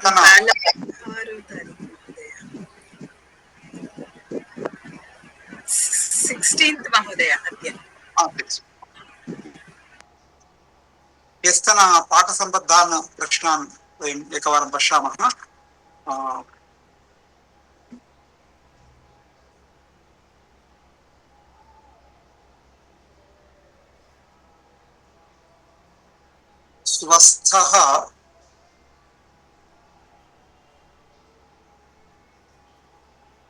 तन 16th महोदय अद्य यस्तन पाकसम्बद्धान् प्रश्नान् वयम् एकवारं पश्यामः। स्वस्थः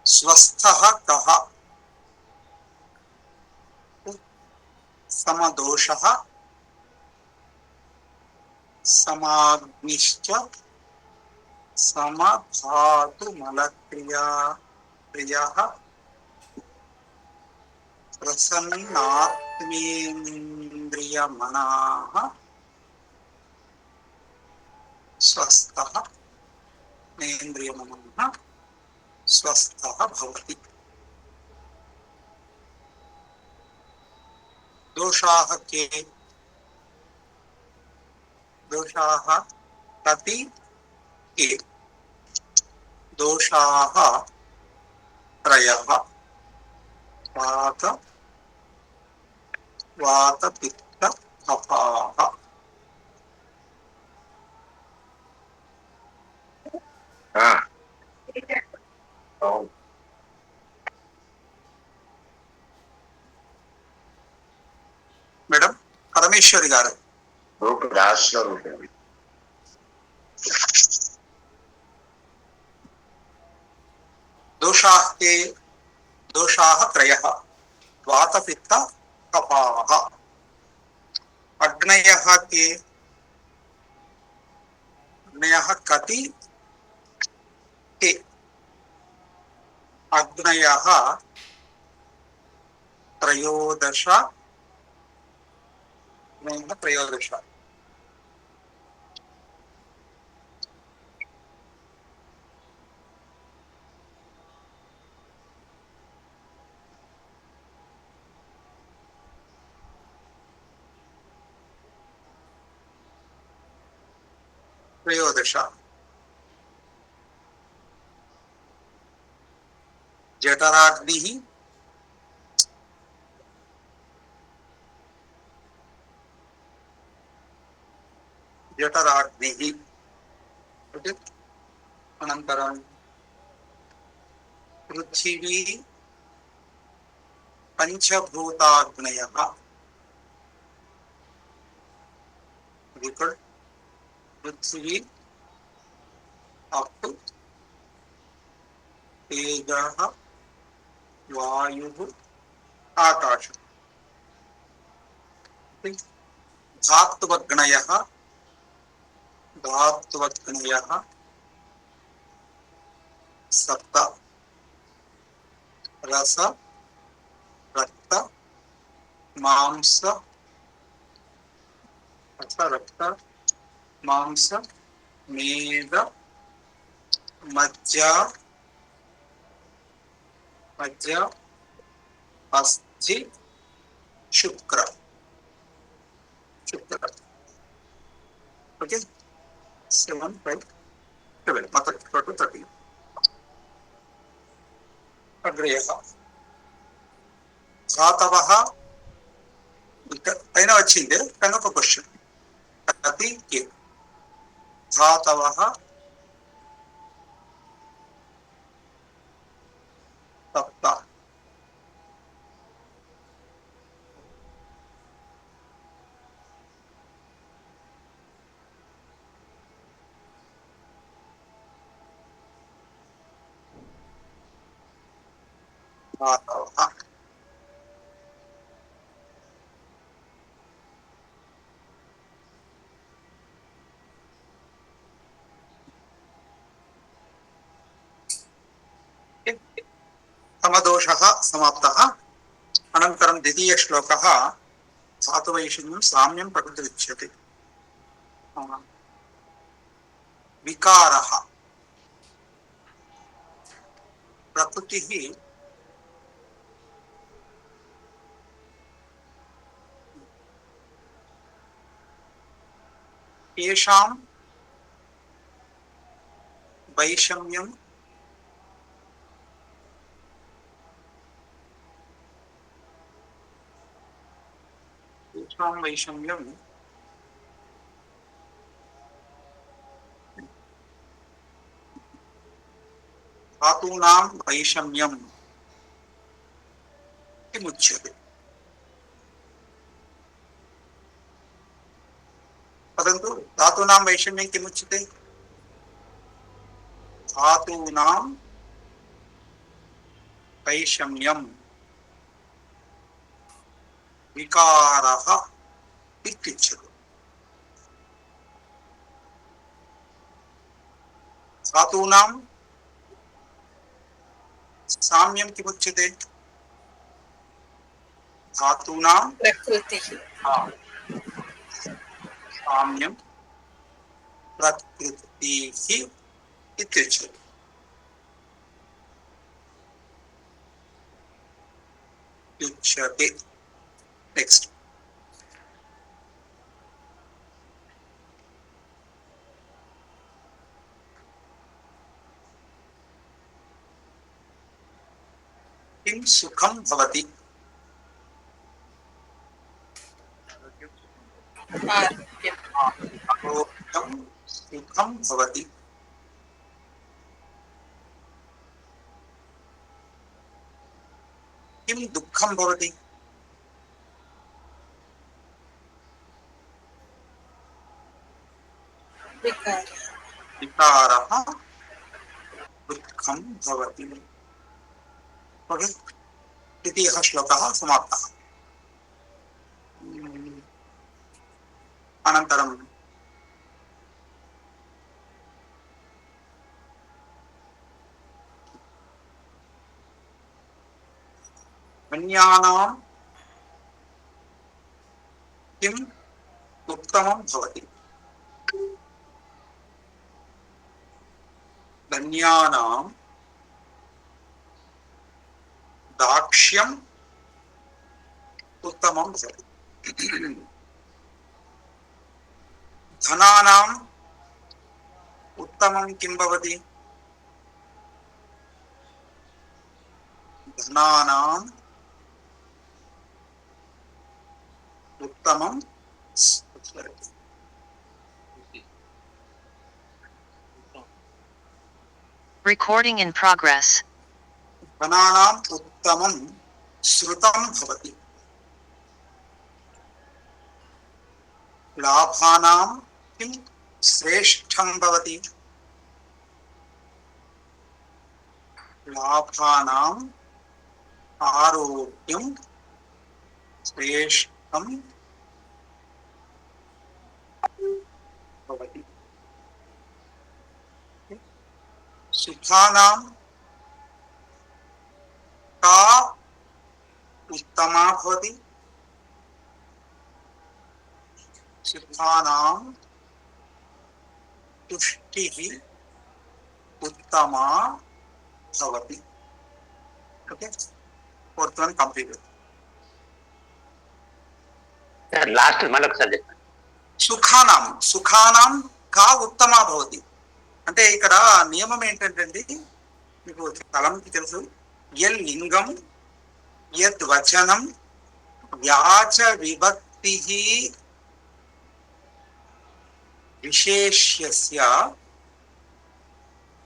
स्वस्थः कः? समदोषः समाग्निश्च समधातुमलक्रिया प्रियः प्रसन्नात्मेन्द्रियमनाः स्वस्थः नेन्द्रियमनः स्वस्थः भवति। दोषाः के? दोषाः कति के? दोषाः त्रयः। वात वातपित्त कफाः। మేడం పరమేశ్వరి గారు दोषाः के? दोषाः त्रयः। वातपित्त कफाः। अग्नयः के? अग्नयः कति के? अग्नयः त्रयोदश। त्रयोदश। त्रयोदश। जठराग्निः जठराग्निः। अनन्तरं पृथिवी पंचभूताग्नयः। पृथ्वी अप् तेजः वायुः आकाशः। धात्वग्नयः धात्वग्नयः सप्त। रस रक्त मांस रस रक्त मांस मेद मज्जा मज्जा अस्थि शुक्र शुक्र। ओके 7 5 7 मतलब टोटल 30। अग्रयः धातवः పైన వచ్చింది కనుక ఒక క్వశ్చన్ కతి కే ధాతవः సప్త। धातवः समदोषः समाप्तः। अनन्तरं द्वितीयश्लोकः धातुवैषम्यं साम्यं प्रकृतिरुच्यते। विकारः प्रकृतिः येषां వైషమ్యం వైషమ్యం धातूनां वैषम्यं किमुच्यते? परन्तु धातूनां वैषम्यं किमुच्यते? धातूनां वैषम्यं विकारः इत्युच्यते। धातूनां साम्यं किमुच्यते? धातूनां प्रकृतिः साम्यं प्रकृतिः इत्युच्यते। नेक्स्ट किं सुखं भवति? आरोग्यं सुखं भवति। किं दुःखं भवति? विकारः दुःखं भवति। ओके, तृतीयः श्लोकः समाप्तः। अनन्तरं अन्यानां किम् उत्तमं भवति? धन्यानां दाक्ष्यम् उत्तमं भवति। धनानाम् उत्तमं किं भवति? धनानाम् उत्तमं Recording in progress. धनानाम् उत्तमं श्रुतं भवति। लाभानां किं श्रेष्ठं भवति? लाभानाम् आरोग्यं श्रेष्ठं भवति। सुखानां का उत्तमा भवति? सुखानां तुष्टिः उत्तमा भवति। Okay, fourth one completed. Last मतलब ఒకసారి సుఖానాం సుఖానాం కా ఉత్తమా భవతి అంటే ఇక్కడ నియమం ఏంటంటే మీకు తలంకి తెలుసు, యల్ లింగం యద్ వచనం వ్యాచ విభక్తి విశేష్యస్య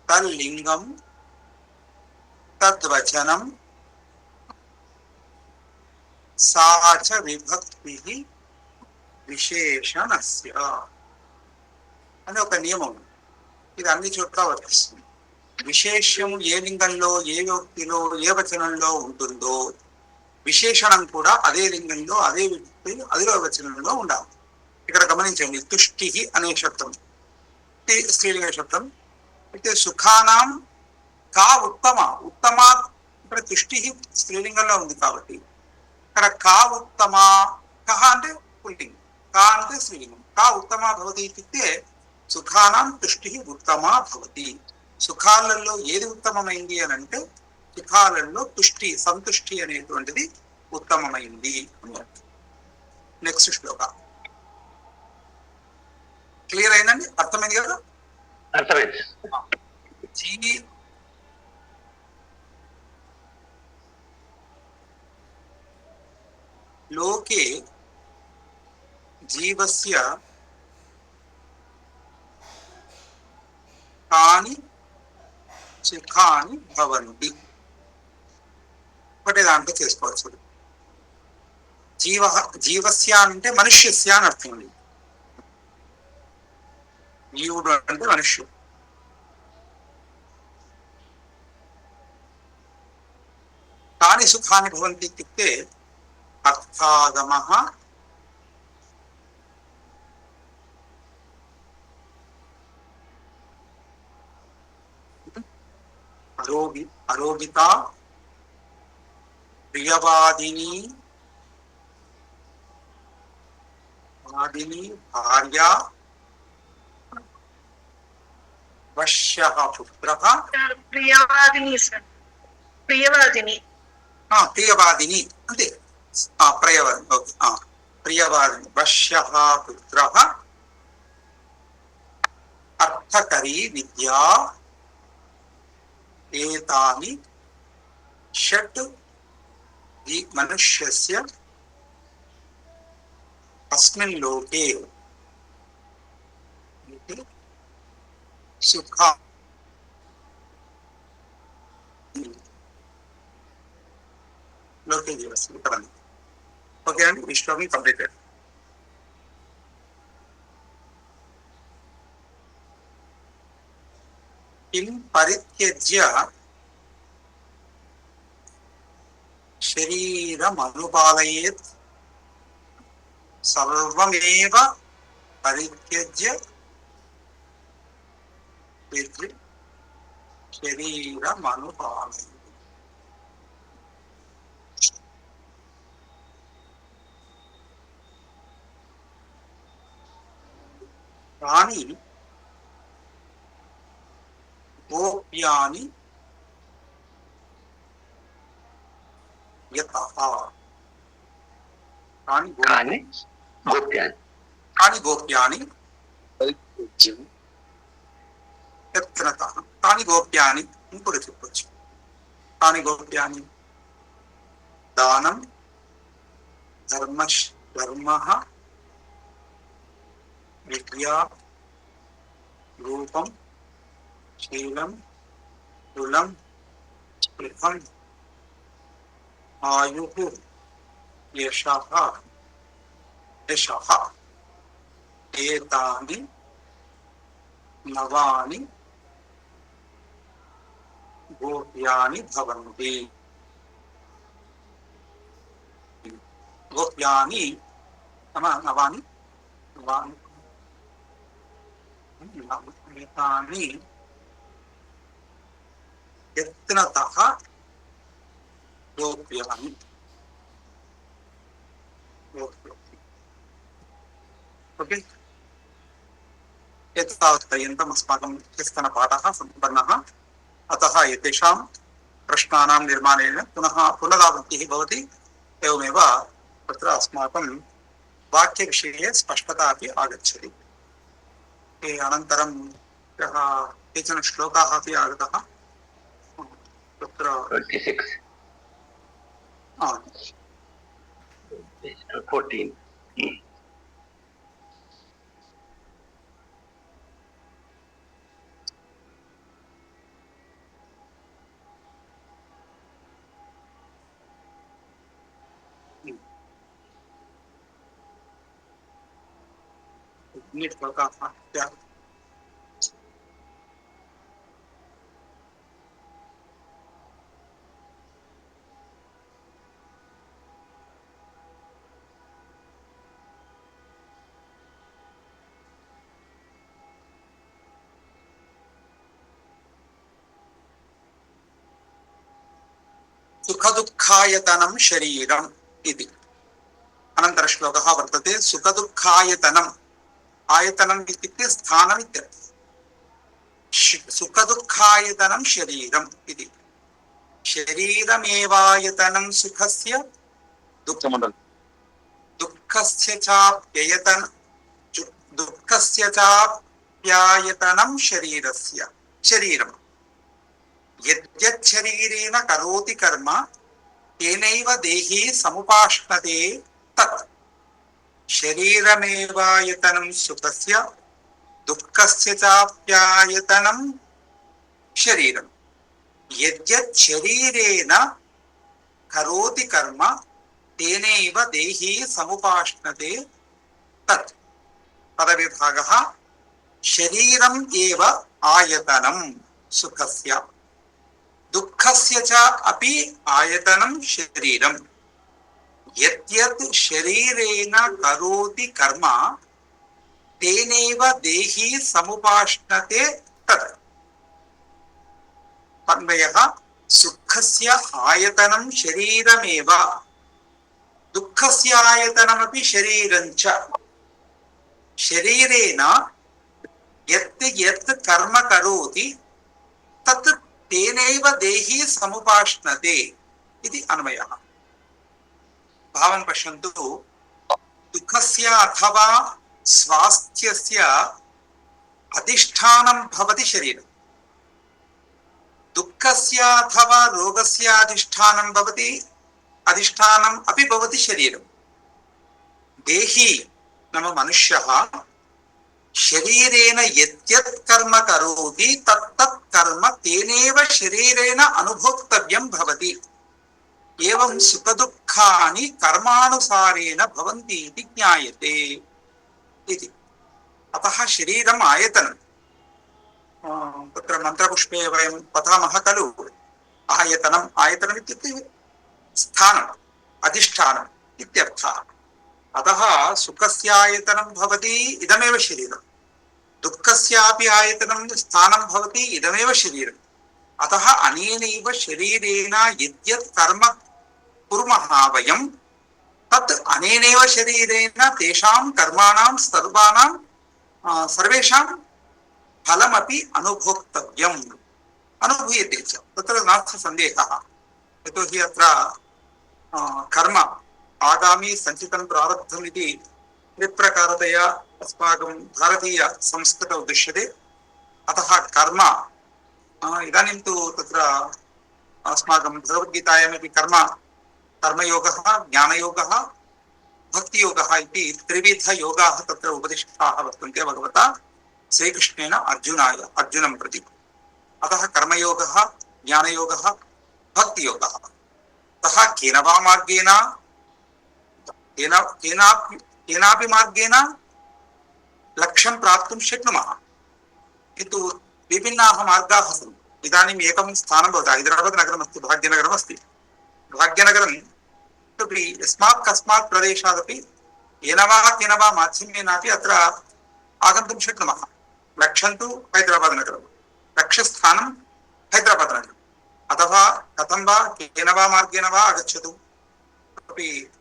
తల్లింగం తద్వచనం సా చ విభక్తి విశేషణస్య అని ఒక నియమం. ఇది అన్ని చోట్ల వర్తిస్తుంది. విశేష్యము ఏ లింగంలో ఏ వ్యక్తిలో ఏ వచనంలో ఉంటుందో విశేషణం కూడా అదే లింగంలో అదే వ్యక్తి అదే వచనంలో ఉండాలి. ఇక్కడ గమనించండి, తుష్టి అనే శబ్దం స్త్రీలింగ శబ్దం అయితే సుఖానాం కా ఉత్తమ ఉత్తమా ఇక్కడ తుష్టి స్త్రీలింగంలో ఉంది కాబట్టి ఇక్కడ కా ఉత్తమ కహ అంటే పుల్లింగం, కా అంటే స్త్రీలింగం. కా ఉత్తమా భవతి ఇత్యుక్తే సుఖానాం తుష్టి ఉత్తమా భవతి. సుఖాలలో ఏది ఉత్తమమైంది అని అంటే సుఖాలలో తుష్టి సంతుష్టి అనేటువంటిది ఉత్తమమైంది. నెక్స్ట్ శ్లోక క్లియర్ అయిందండి? అర్థమైంది కదా? అర్థమైంది. जी लोके जीवस्य कानि సుఖాన్ని భవంతి. ఒకటే దాంట్లో చేసుకోవచ్చు. జీవస్య అంటే మనుష్యస్య అని అర్థం ఉంది. జీవుడు అంటే మనుష్యుడు. కాని సుఖాన్ని భవంతి ఇత్యుక్తే అర్థాగమః అరోగిత ప్రియవాదిని భార్య వశ్యః పుత్రః. ప్రియవాదిని సార్, ప్రియవాదిని ప్రియవాదిని అంతే. ప్రియవాదిని వశ్యః పుత్రః అర్థకరీ విద్యా ఏతాని షట్ మనుష్యస్య అస్మిన్ లోకే సుఖ లోకే జీవస్య. ఓకే అండి, ఈ శ్లోకం కంప్లీటెడ్. కిం పరిత్యజ్య శరీరమనుపాలయేత్ సర్వమేవ పరిత్యజ్య శరీరమనుపాలయేత్. కానీ గోప్యాని యతః. కానీ గోప్యాని యత్నతః. కానీ గోప్యాని ఇంకోటి చెప్పొచ్చు. కానీ గోప్యాని దానం ధర్మః విద్యా రూపం శీలం కులం స్పృహం ఆయుః యశః ఏతాని నవాని గోప్యాని భవంతి. గోప్యాని నవాని ఏతాని యత్నతః గోప్యాని. ఓకే, एतावत्पर्यन्तम् अस्माकं कीर्तनपाठः सम्पन्नः. अतः एतेषां प्रश्नानां निर्माणेन पुनरावृत्तिः भवति. एवमेव तत्र अस्माकं वाक्यविषये स्पष्टता अपि आगच्छति. अनन्तरं केचन श्लोकाः अपि आगतः. तत्र 14. श्लोकाः सुखदुःखायतनं शरीरम् इति. अनन्तरः श्लोकः वर्तते सुखदुःखायतनम्. आयतनम् इत्युक्ते स्थानम् इत्यर्थः. सुखदुःखायतनं शरीरम् इति. शरीरमेवायतनं सुखस्य दुःखस्य चाप्यायतनं शरीरस्य. शरीरम् యద్యచ్చరీరేణ కరోతి కర్మ తేనైవ దేహీ సముపాష్ణతే తత్. శరీరమేవాయతనం సుఖస్య దుఃఖస్య చాప్యాయతనం శరీరం. యద్యత్ శరీరేణ కరోతి కర్మ తేనైవ దేహీ సముపాష్ణతే తత్. పదవిభాగः శరీరం ఏవ ఆయతనం సుఖస్య దుఃఖస్య చ అపి ఆయతనం శరీరం. యద్యత్ శరీరేణ కరోతి కర్మ తేనైవ దేహీ సముపాష్ణతే తత్. అన్వయః సుఖస్య ఆయతనం శరీరమేవ దుఃఖస్య ఆయతనమపి శరీరం చ. శరీరేణ యత్ యత్ కర్మ కరోతి తత్ తేనైవ దేహీ సముపాష్ణతే ఇది అన్వయః. భావం పశ్యంతు. దుఃఖస్య అథవా స్వాస్థ్యస్య అధిష్టానం భవతి శరీరం. దుఃఖస్య అథవా రోగస్య అధిష్టానం భవతి అధిష్టానం అపి భవతి శరీరం. దేహీ నామ మనుష్యః శరీరేణ యద్యత్ కర్మ కరోతి తత్తత్ కర్మ తేనేవ శరీరేణ అనుభోక్తవ్యం భవతి. ఏవం సుఖదుఃఖాని కర్మానుసారేణ భవంతి ఇది జ్ఞాయతే ఇది. అతః శరీరం ఆయతనం. తత్ర మంత్రపుష్పే వయం పఠామః ఖలు ఆయతనం. ఆయతనం ఇత్యుక్తే స్థానం అధిష్టానం ఇత్యర్థः. అతః సుఖస్యాయతనం భవతి ఇదమేవ శరీరం. దుఃఖస్యాపి ఆయతనం స్థానం భవతి ఇదమేవ శరీరం. అతః అనేనైవ శరీరేణ యద్యత్ కర్మ కుర్మః వయం తత్ అనేనైవ శరీరేణ తేషాం కర్మాణాం సర్వేషాం ఫలమపి అనుభోక్తవ్యం. అనుభూయతే చ తత్ర నాస్తి సందేహः. యతోహి అత్ర కర్మ ఆగామి సంచితం ప్రారబ్ధం ఇది త్రిప్రకారతయా अस्माकं भारतीय संस्कृत दृश्यते. अतः कर्म इदानीं तु तत्र अस्माकं भगवद्गीतायामपि कर्मयोगः ज्ञानयोगः भक्तियोगः इति त्रिविधयोगाः तत्र उपदिष्टाः वर्तन्ते भगवता श्रीकृष्णेन अर्जुनं प्रति. अतः कर्मयोगः ज्ञानयोगः भक्तियोगः. अतः केन वा मार्गेण केनापि मार्गेण लक्ष्यं प्राप्तुं शक्नुमः. किन्तु विभिन्नाः मार्गाः सन्ति. इदानीम् एकं स्थानं भवति. हैदराबाद् नगरमस्ति, भाग्यनगरमस्ति. भाग्यनगरं तदपि यस्मात् कस्मात् प्रदेशादपि येन वा माध्यमेनापि अत्र आगन्तुं शक्नुमः. लक्ष्यं तु हैदराबाद् नगरं, लक्ष्यस्थानं हैदराबाद् नगरम्. अथवा कथं वा केन वा मार्गेण वा आगच्छतु, अपि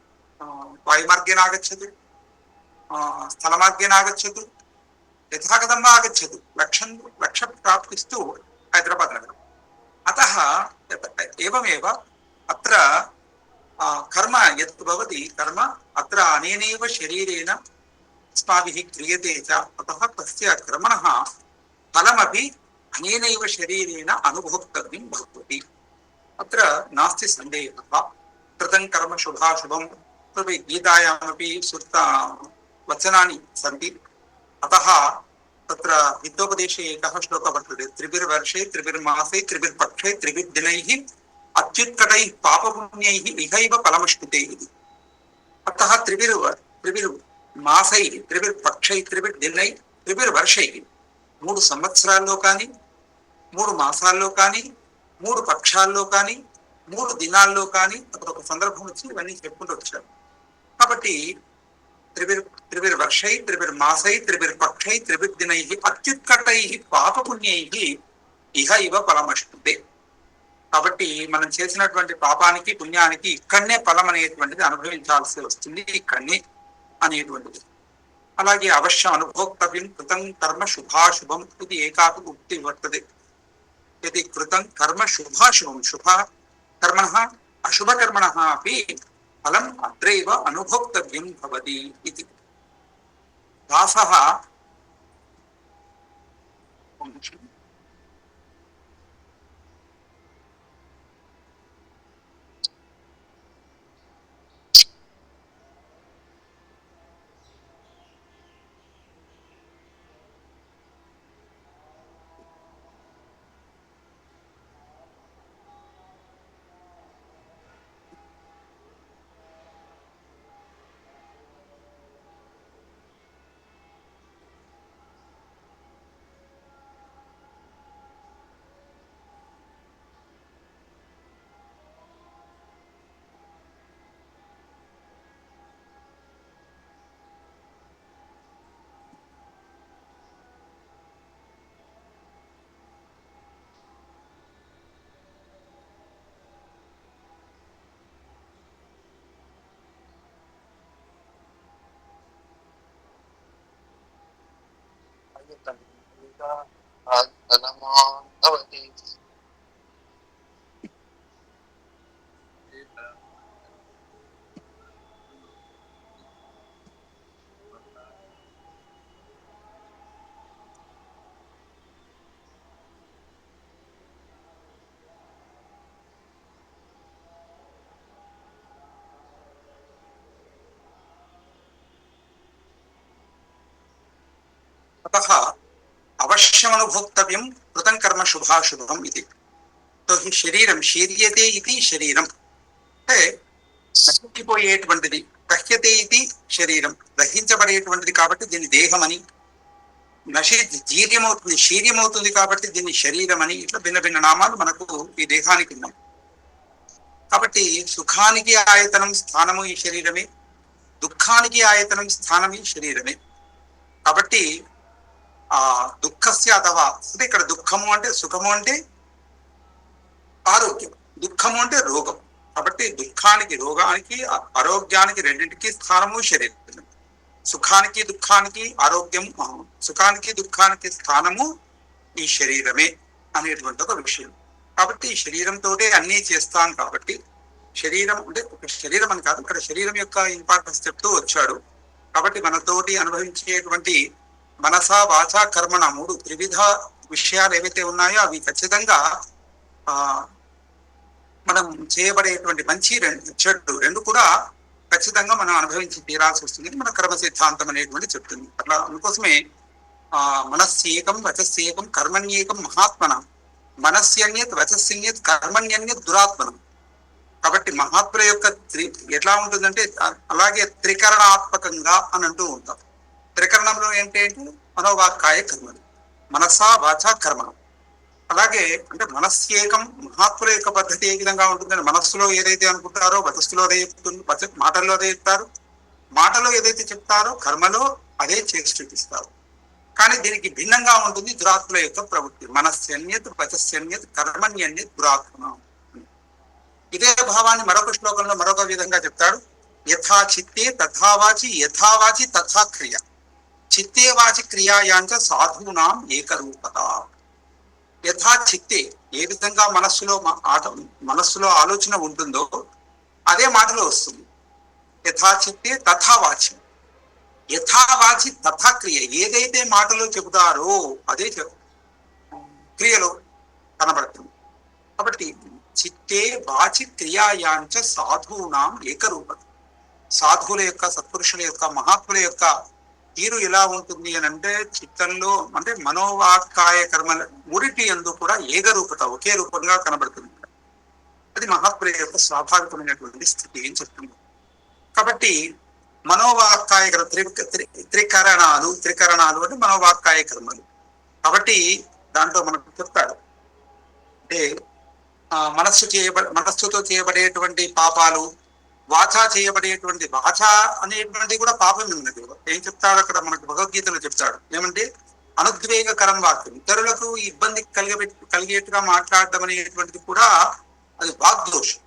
वायुमार्गेण आगच्छतु, स्थलमार्गेण आगच्छतु, यथा कथं वा आगच्छतु, लक्ष्यप्राप्तिस्तु हैदराबाद् नगरम्. अतः एवमेव अत्र कर्म यत् भवति कर्म अत्र अनेनैव शरीरेण अस्माभिः क्रियते च. अतः तस्य कर्मणः फलमपि अनेनैव शरीरेण अनुभोक्तव्यं भवति. अत्र नास्ति सन्देहः. कृतं कर्म शुभाशुभं तदपि गीतायामपि वचनानि सन्ति. अतः तत्र हितोपदेशे एकः श्लोकः वर्तते. त्रिभिर्वर्षे त्रिभिर्मासे त्रिभिर्पक्षे त्रिभिर्दिनैः अत्युत्कटैः पापपुण्यैः इहैव फलमश्नुते इति. अतः त्रिभिर्मासैः त्रिभिर्पक्षैः त्रिभिर्दिनैः त्रिभिर्वर्षैः 3 సంవత్సరాల్లో కానీ 3 మాసాల్లో కానీ 3 పక్షాల్లో కానీ 3 దినాల్లో కానీ అప్పుడు ఒక సందర్భం వచ్చి ఇవన్నీ చెప్పుకుంటూ వచ్చారు. కాబట్టి त्रिभिर्वर्षै त्रिभिर्मासै त्रिभिर्पक्षै त्रिभिर्दिनैः अत्युत्कटैः पापपुण्यैः इह इव फलमश्नुते. కాబట్టి మనం చేసినటువంటి పాపానికి పుణ్యానికి ఇక్కడనే ఫలం అనేటువంటిది అనుభవించాల్సి వస్తుంది. ఇక్కడనే అనేటువంటిది. అలాగే అవశ్యం అనుభోక్తవ్యం కృతం కర్మ శుభాశుభం ఇది ఏకాపి ఉక్తి వర్తతే. यदि कृतं कर्म शुभाशुभं शुभ कर्मणः अशुभकर्मणः अपि फलम् अत्रैव अनुभोक्तव्यं भवति इति. दासः भवति अतः अवश्यमनुभोक्तव्यं कृतं कर्म शुभाशुभम् इति। तो ही శరీరం శరీయతే ఇది శరీరం అంటే నశించిపోయేటువంటిది, దహ్యతే ఇది శరీరం దహించబడేటువంటిది కాబట్టి దీన్ని దేహమని, జీర్యమవుతుంది శీర్యమవుతుంది కాబట్టి దీన్ని శరీరం అని, ఇట్లా భిన్న భిన్న నామాలు మనకు ఈ దేహానికి ఉన్నాయి. కాబట్టి సుఖానికి ఆయతనం స్థానము ఈ శరీరమే, దుఃఖానికి ఆయతనం స్థానం ఈ శరీరమే. కాబట్టి ఆ దుఃఖస్య అథవా అంటే ఇక్కడ దుఃఖము అంటే సుఖము అంటే ఆరోగ్యం, దుఃఖము అంటే రోగం. కాబట్టి దుఃఖానికి రోగానికి ఆరోగ్యానికి రెండింటికి స్థానము శరీరం. సుఖానికి దుఃఖానికి ఆరోగ్యం, సుఖానికి దుఃఖానికి స్థానము ఈ శరీరమే అనేటువంటి ఒక విషయం. కాబట్టి ఈ శరీరంతో అన్నీ చేస్తాం. కాబట్టి శరీరం అంటే ఒక శరీరం అని కాదు, ఇక్కడ శరీరం యొక్క ఇంపార్టెన్స్ చెప్తూ వచ్చాడు. కాబట్టి మనతోటి అనుభవించేటువంటి మనస వాచ కర్మణ మూడు త్రివిధ విషయాలు ఏవైతే ఉన్నాయో అవి ఖచ్చితంగా మనం చేయబడేటువంటి మంచి చెడు రెండు కూడా ఖచ్చితంగా మనం అనుభవించి తీరాల్సి వస్తుంది. మన కర్మ సిద్ధాంతం అనేటువంటి చెప్తుంది. అట్లా అందుకోసమే మనస్యేకం వచస్యేకం కర్మణ్యేకం మహాత్మన, మనస్యన్యత్ వచస్యన్యత్ కర్మణ్యన్యత్ దురాత్మనం. కాబట్టి మహాత్ముల యొక్క ఎట్లా ఉంటుందంటే అలాగే త్రికరణాత్మకంగా అని అంటూ ఉంటాం. త్రికరణంలో ఏంటంటే మనోవాక్కాయ కర్మలు, మనసా వాచ కర్మలు. అలాగే అంటే మనస్యేకం, మహాత్ముల యొక్క పద్ధతి ఏ విధంగా ఉంటుందంటే మనస్సులో ఏదైతే అనుకుంటారో వచస్సులో అదే చెప్తుంది, మాటల్లో అదే చెప్తారు, మాటలో ఏదైతే చెప్తారో కర్మలో అదే చేసి చూపిస్తారు. కానీ దీనికి భిన్నంగా ఉంటుంది దురాత్మల యొక్క ప్రవృత్తి. మనస్యన్యత్ వచస్యన్యత్ కర్మణ్యన్యత్ దురాత్మ. ఇదే భావాన్ని మరొక శ్లోకంలో మరొక విధంగా చెప్తాడు. యథా చిత్తే తథావాచి, యథావాచి తథా క్రియ, చిత్తే వాచి క్రియాయాంచ సాధూనాం ఏకరూపత. యథా చిత్తే ఏ విధంగా మనస్సులో ఆలోచన ఉంటుందో అదే మాటలో వస్తుంది. యథా చిత్తే తథా వాచి, యథావాచి తథా క్రియ. ఏదైతే మాటలో చెబుతారో అదే క్రియలో కనబడుతుంది. కాబట్టి చిత్తే వాచి క్రియాయాంచ సాధూనాం ఏకరూపత. సాధువుల యొక్క, సత్పురుషుల యొక్క, మహాత్ముల యొక్క తీరు ఎలా ఉంటుంది అని అంటే చిత్తంలో అంటే మనోవాక్కాయ కర్మల మూడిటి యందు కూడా ఏకరూపత, ఒకే రూపంగా కనబడుతుంది. అది మహాత్ముల యొక్క స్వాభావికమైనటువంటి స్థితి ఏం చెప్తుంది. కాబట్టి మనోవాక్కాయ త్రికరణాలు అంటే మనోవాక్కాయ కర్మలు. కాబట్టి దాంట్లో మనకు చెప్తాడు అంటే మనస్సుతో చేయబడేటువంటి పాపాలు, వాచ చేయబడేటువంటి వాచ అనేటువంటి కూడా పాపం ఉన్నది. ఏం చెప్తాడు అక్కడ మనకు భగవద్గీతలో చెప్తాడు ఏమంటే అనుద్వేగకరం వాక్యం, ఇతరులకు ఇబ్బంది కలిగేట్టుగా మాట్లాడడం అనేటువంటిది కూడా అది వాగ్దోషం.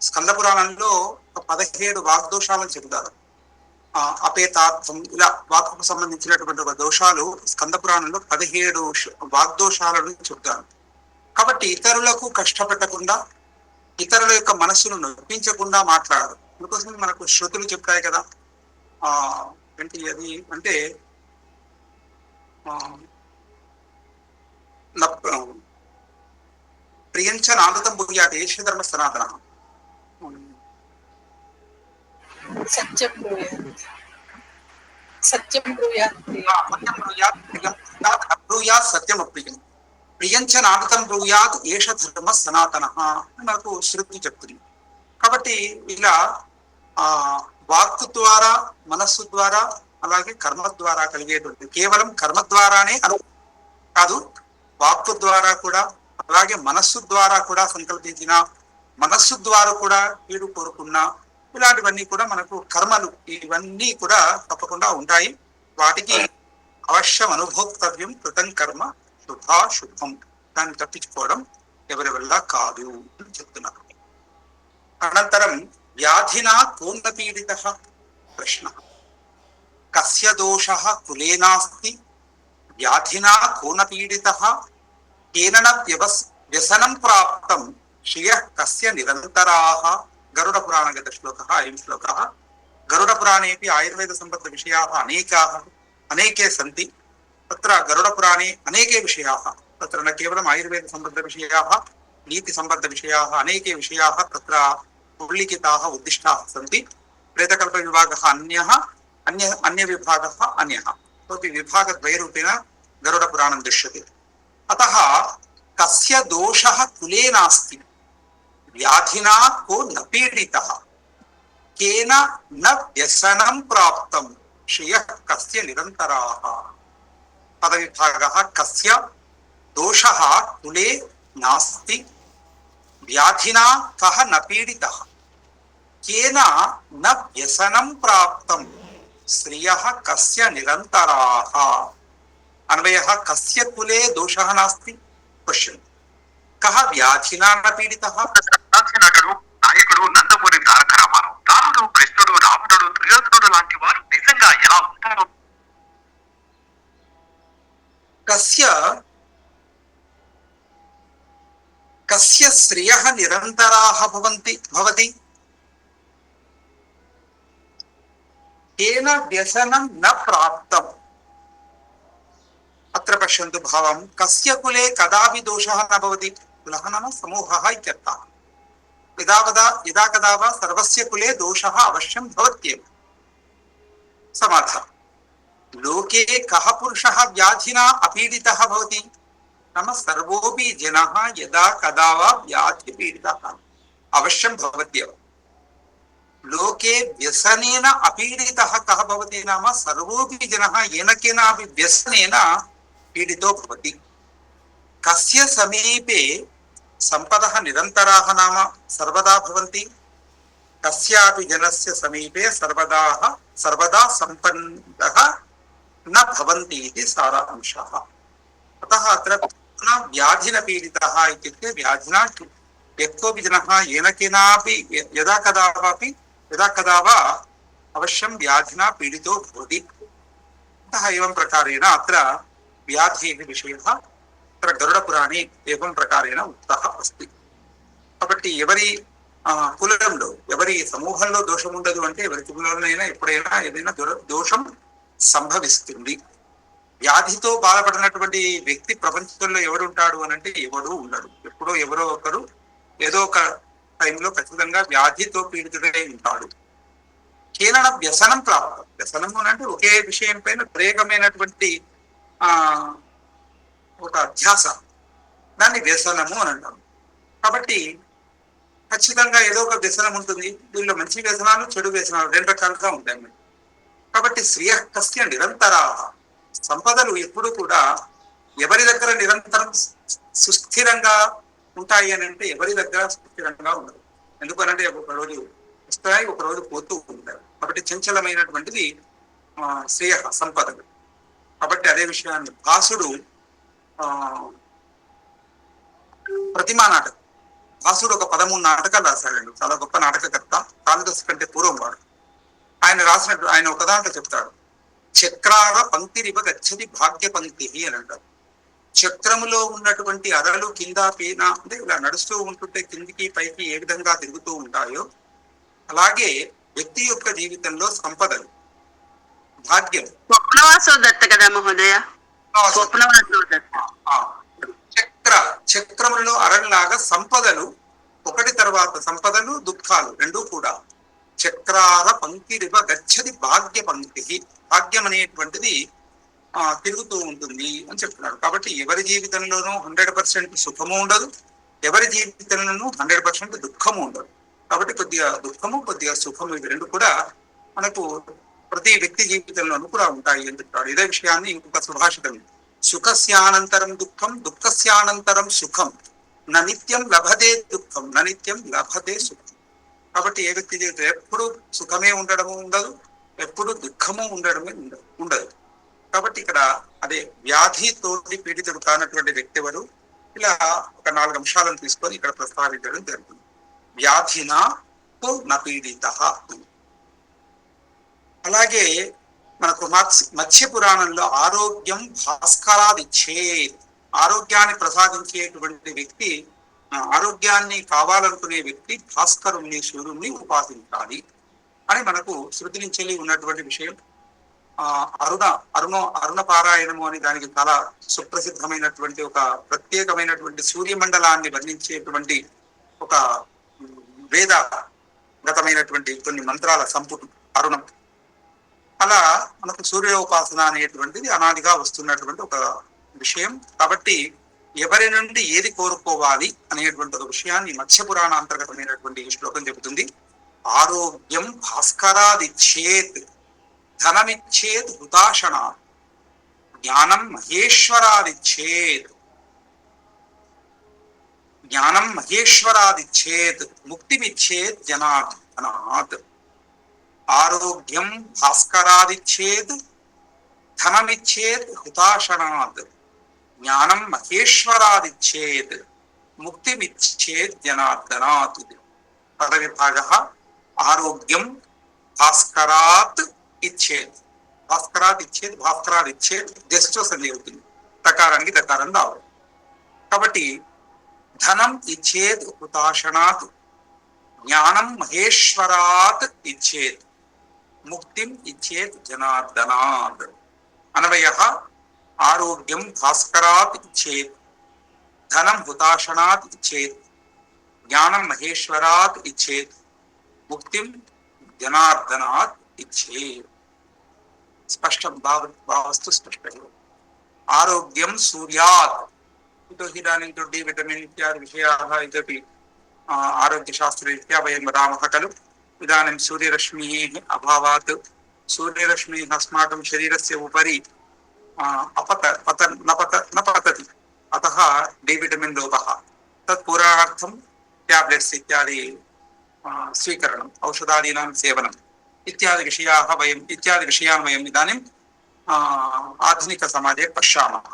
స్కంద పురాణంలో 17 వాగ్దోషాలను చెబుతారు. అపేతార్థం ఇలా వాక్కు సంబంధించినటువంటి ఒక దోషాలు స్కంద పురాణంలో 17 వాగ్దోషాలను చెబుతారు. కాబట్టి ఇతరులకు కష్టపెట్టకుండా, ఇతరుల యొక్క మనస్సును నొప్పించకుండా మాట్లాడదు. అందుకోసం మనకు శృతులు చెప్తాయి కదా, ఏంటి అది అంటే ప్రియంచ నామృతం భూయాత్ ఏష ధర్మ సనాతన. సత్యం బ్రూయాత్ సత్యం అప్రియం, ప్రియంచ నామృతం బ్రూయాత్ ఏష ధర్మ సనాతన మనకు శృతి చెప్తుంది. కాబట్టి ఇలా వాక్కు ద్వారా, మనస్సు ద్వారా, అలాగే కర్మ ద్వారా కలిగేటువంటి, కేవలం కర్మ ద్వారానే కాదు, వాక్కు ద్వారా కూడా, అలాగే మనస్సు ద్వారా కూడా సంకల్పించిన, మనస్సు ద్వారా కూడా కీడు కోరుకున్నా, ఇలాంటివన్నీ కూడా మనకు కర్మలు, ఇవన్నీ కూడా తప్పకుండా ఉంటాయి. వాటికి అవశ్యం అనుభోక్తవ్యం కృతం కర్మ శుభాశుభం. దాన్ని తప్పించుకోవడం ఎవరి వల్ల కాదు అని చెప్తున్నారు. అనంతరం వ్యాధినా కోన పీడిత ప్రశ్న, కస్య దోష కులే నాస్తి వ్యాధినా కోన పీడితః కేన వ్యసనం ప్రాప్తం శ్రియః కస్య నిరంతరాః. గరుడ పురాణగత శ్లోకः అయం శ్లోకः. గరుడ పురాణేపి ఆయుర్వేద సంబద్ధ విషయాः अनेके सन्ति. तत्र गरुड पुराणे अनेके विषयाः, तत्र न केवलम् आयुर्वेद संबद्ध विषयाः, नीति संबद्ध विषयाः, अनेके विषयाः तत्र उल्लिखिताः उद्दिष्टाः सन्ति. प्रेतकल्प विभागः अन्यः, अन्य विभागः अन्यः. तोपि विभागद्वयरूपेण गरुड पुराणं दृश्यते. अतः कस्य दोषः कुले नास्ति, व्याधिना को न पीडितः, केन न व्यसनं प्राप्तं श्रियः कस्य निरन्तराः. पदविभागः कस्य दोषः कुले नास्ति, व्याधिना कः न पीडितः, केन न व्यसनं प्राप्तं श्रियः कस्य निरन्तराः. अन्वयः कस्य कुले दोषः नास्ति. क्वश्चन्, कः व्याधिना न पीडितः? నాయకుడు నందమూరి తారక రామారావు, రాముడు కృష్ణుడు రావణుడు దుర్యోధనుడు లాంటి వారు నిజంగా ఎలా ఉంటారు? कस्य श्रियः निरन्तराः भवति, केन व्यसनं न प्राप्तम्. अत्र पश्यन्तु भावं, कस्य कुले कदापि दोषः न भवति. कुलः नाम समूहः इत्यर्थः. यदा कदा वा सर्वस्य कुले दोषः अवश्यं भवत्येव. समाधानम्, लोके कः पुरुषः व्याधिना अपीडितः भवति? नाम सर्वोऽपि जनः यदा कदा वा व्याधिपीडितः अवश्यं भवत्येव. लोके व्यसनेन अपीडितः कः भवति? नाम सर्वोऽपि जनः येन केनापि व्यसनेन पीडितो भवति. कस्य समीपे सम्पदः निरन्तराः नाम सर्वदा भवन्ति, कस्यापि जनस्य समीपे सर्वदा सम्पन्नः न भवन्ति इति सारांशः. अतः अत्र व्याधिन पीडितः इत्युक्ते व्याधिना यः कोऽपि जनः येन केनापि यदा कदा वा अवश्यं व्याधिना पीडितो भवति. अतः एवं प्रकारेण अत्र व्याधेः विषयः अत्र गरुडपुराणे एवं प्रकारेण उक्तः अस्ति. కాబట్టి ఎవరి కులంలో ఎవరి సమూహంలో దోషం ఉండదు అంటే ఎవరి కులంలోనైనా ఎప్పుడైనా ఏదైనా దోషం సంభవిస్తుంది. వ్యాధితో బాధపడినటువంటి వ్యక్తి ప్రపంచంలో ఎవరు ఉంటాడు అని అంటే ఎవడు ఉండడు. ఎప్పుడో ఎవరో ఒకరు ఏదో ఒక టైంలో ఖచ్చితంగా వ్యాధితో పీడితుడై ఉంటాడు. కేవలం వ్యసనం ప్రాప్తం. వ్యసనం అంటే ఒకే విషయం పైన ప్రయోగమైనటువంటి ఒక అధ్యాస, దాన్ని వ్యసనము అని అంటాం. కాబట్టి ఖచ్చితంగా ఏదో ఒక వ్యసనం ఉంటుంది. దీనిలో మంచి వ్యసనాలు, చెడు వ్యసనాలు రెండు రకాలుగా ఉంటాయి. కాబట్టి శ్రియః కస్య నిరంతరాః. సంపదలు ఎప్పుడు కూడా ఎవరి దగ్గర నిరంతరం సుస్థిరంగా ఉంటాయి అని అంటే ఎవరి దగ్గర సుస్థిరంగా ఉండదు. ఎందుకనంటే ఒక రోజు వస్తాయి, ఒక రోజు పోతూ ఉంటాయి. కాబట్టి చంచలమైనటువంటిది శ్రేయ సంపదలు. కాబట్టి అదే విషయాన్ని భాసుడు ప్రతిమా నాటకం, భాసుడు ఒక 13 నాటకాలు రాశాడండి. చాలా గొప్ప నాటకకర్త, కాళిదాసు కంటే పూర్వం వాడు. ఆయన ఒక దాంట్లో చెప్తాడు, చక్రార పంక్తిరివ గచ్చతి భాగ్య పంక్తి అని అంటారు. చక్రములో ఉన్నటువంటి అరలు కింద పైన అంటే ఇలా నడుస్తూ ఉంటుంటే కిందికి పైకి ఏ విధంగా తిరుగుతూ ఉంటాయో అలాగే వ్యక్తి యొక్క జీవితంలో సంపదలు, భాగ్యం. చక్రములలో అరలాగా సంపదలు ఒకటి తర్వాత సంపదలు, దుఃఖాలు రెండు కూడా చక్రార పంక్తిరివ గచ్చతి భాగ్య పంక్తి. భాగ్యం అనేటువంటిది తిరుగుతూ ఉంటుంది అని చెప్తున్నారు. కాబట్టి ఎవరి జీవితంలోనూ 100% సుఖము ఉండదు, ఎవరి జీవితంలోనూ 100% దుఃఖము ఉండదు. కాబట్టి కొద్దిగా దుఃఖము, కొద్దిగా సుఖము, ఇవి రెండు కూడా మనకు ప్రతి వ్యక్తి జీవితంలోనూ కూడా ఉంటాయి అని చెప్తాడు. ఇదే విషయాన్ని ఇంకొక సుభాషితం, సుఖస్యానంతరం దుఃఖం, దుఃఖస్యానంతరం సుఖం, న నిత్యం లభతే దుఃఖం, న నిత్యం లభతే సుఖం. కాబట్టి ఏ వ్యక్తి జీవితం ఎప్పుడు సుఖమే ఉండడము ఉండదు, ఎప్పుడు దుఃఖము ఉండడమే ఉండదు. కాబట్టి ఇక్కడ అదే వ్యాధితోటి పీడితుడు కానటువంటి వ్యక్తి ఎవరు, ఇలా ఒక 4 అంశాలను తీసుకొని ఇక్కడ ప్రస్తావించడం జరుగుతుంది. వ్యాధినా న పీడిత. అలాగే మనకు మత్స్య పురాణంలో ఆరోగ్యం భాస్కరాదిచ్చేత్, ఆరోగ్యాన్ని ప్రసాదించేటువంటి వ్యక్తి, ఆరోగ్యాన్ని కావాలనుకునే వ్యక్తి భాస్కరుణ్ణి, సూర్యుణ్ణి ఉపాసించాలి అని మనకు శృతి నుంచి ఉన్నటువంటి విషయం. అరుణ పారాయణము అని దానికి చాలా సుప్రసిద్ధమైనటువంటి ఒక ప్రత్యేకమైనటువంటి సూర్యమండలాన్ని వర్ణించేటువంటి ఒక వేద గతమైనటువంటి కొన్ని మంత్రాల సంపుటి అరుణం. అలా మనకు సూర్యోపాసన అనేటువంటిది అనాదిగా వస్తున్నటువంటి ఒక విషయం. కాబట్టి ఎవరి నుండి ఏది కోరుకోవాలి అనేటువంటి ఒక విషయాన్ని మత్స్య పురాణ అంతర్గతమైనటువంటి ఈ శ్లోకం చెబుతుంది. ఆరోగ్యం భాస్కరాదిచ్చేత్, ధనమిచ్చేత్ హుతాశన, జ్ఞానం మహేశ్వరాదిచ్చేత్, జ్ఞానం మహేశ్వరాదిచ్చేత్, ముక్తిమిచ్చేత్ జనార్దనాత్. ఆరోగ్యం భాస్కరాదిచ్చేత్, ధనమిచ్చేత్ హుతాశనాత్, జ్ఞానం మహేశ్వరాదిచ్చేత్, ముక్తిమిచ్చేత్ జనార్దనాత్. పదవిభాగः ఆరోగ్యం భాస్కరాత్ ఇచ్చేత్, భాస్కరాత్ ఇచ్చేత్, భాస్కరాత్ ఇచ్చేత్ జస్తో సంధి అవుతుంది, తకారానికి తకారం రావాలి. కాబట్టి ధనం ఇచ్చేత్ హుతాశనాత్, జ్ఞానం మహేశ్వరాత్ ఇచ్చేత్, ముక్తిం ఇచ్చేత్ జనార్దనాత్. అన్వయః ఆరోగ్యం భాస్కరాత్ ఇచ్చేత్, ధనం హుతాశనాత్ ఇచ్చేత్, జ్ఞానం మహేశ్వరాత్ ఇచ్చేత్, ముక్తిం జనార్దనాత్ ఇచ్చేత్. స్పష్టం, భావస్తు స్పష్టం. ఆరోగ్యం సూర్యాత్, ఇతోహి ఇదాनीं तु डी विटमिन् इत्यादि विषयाः इतोपि आरोग्यशास्त्ररीत्या वयं वदामः खलु. इदानीं सूर्यरश्मेः अभावात्, सूर्यरश्मिः अस्माकं शरीरस्य उपरि न पतति, अतः डी विटमिन् लोपः. तत् पूरणार्थं ट्याब्लेट्स् इत्यादि स्वीकरणम्, औषधादीनां सेवनम् इत्यादि विषयान् वयम् इदानीं आधुनिकसमाजे पश्यामः.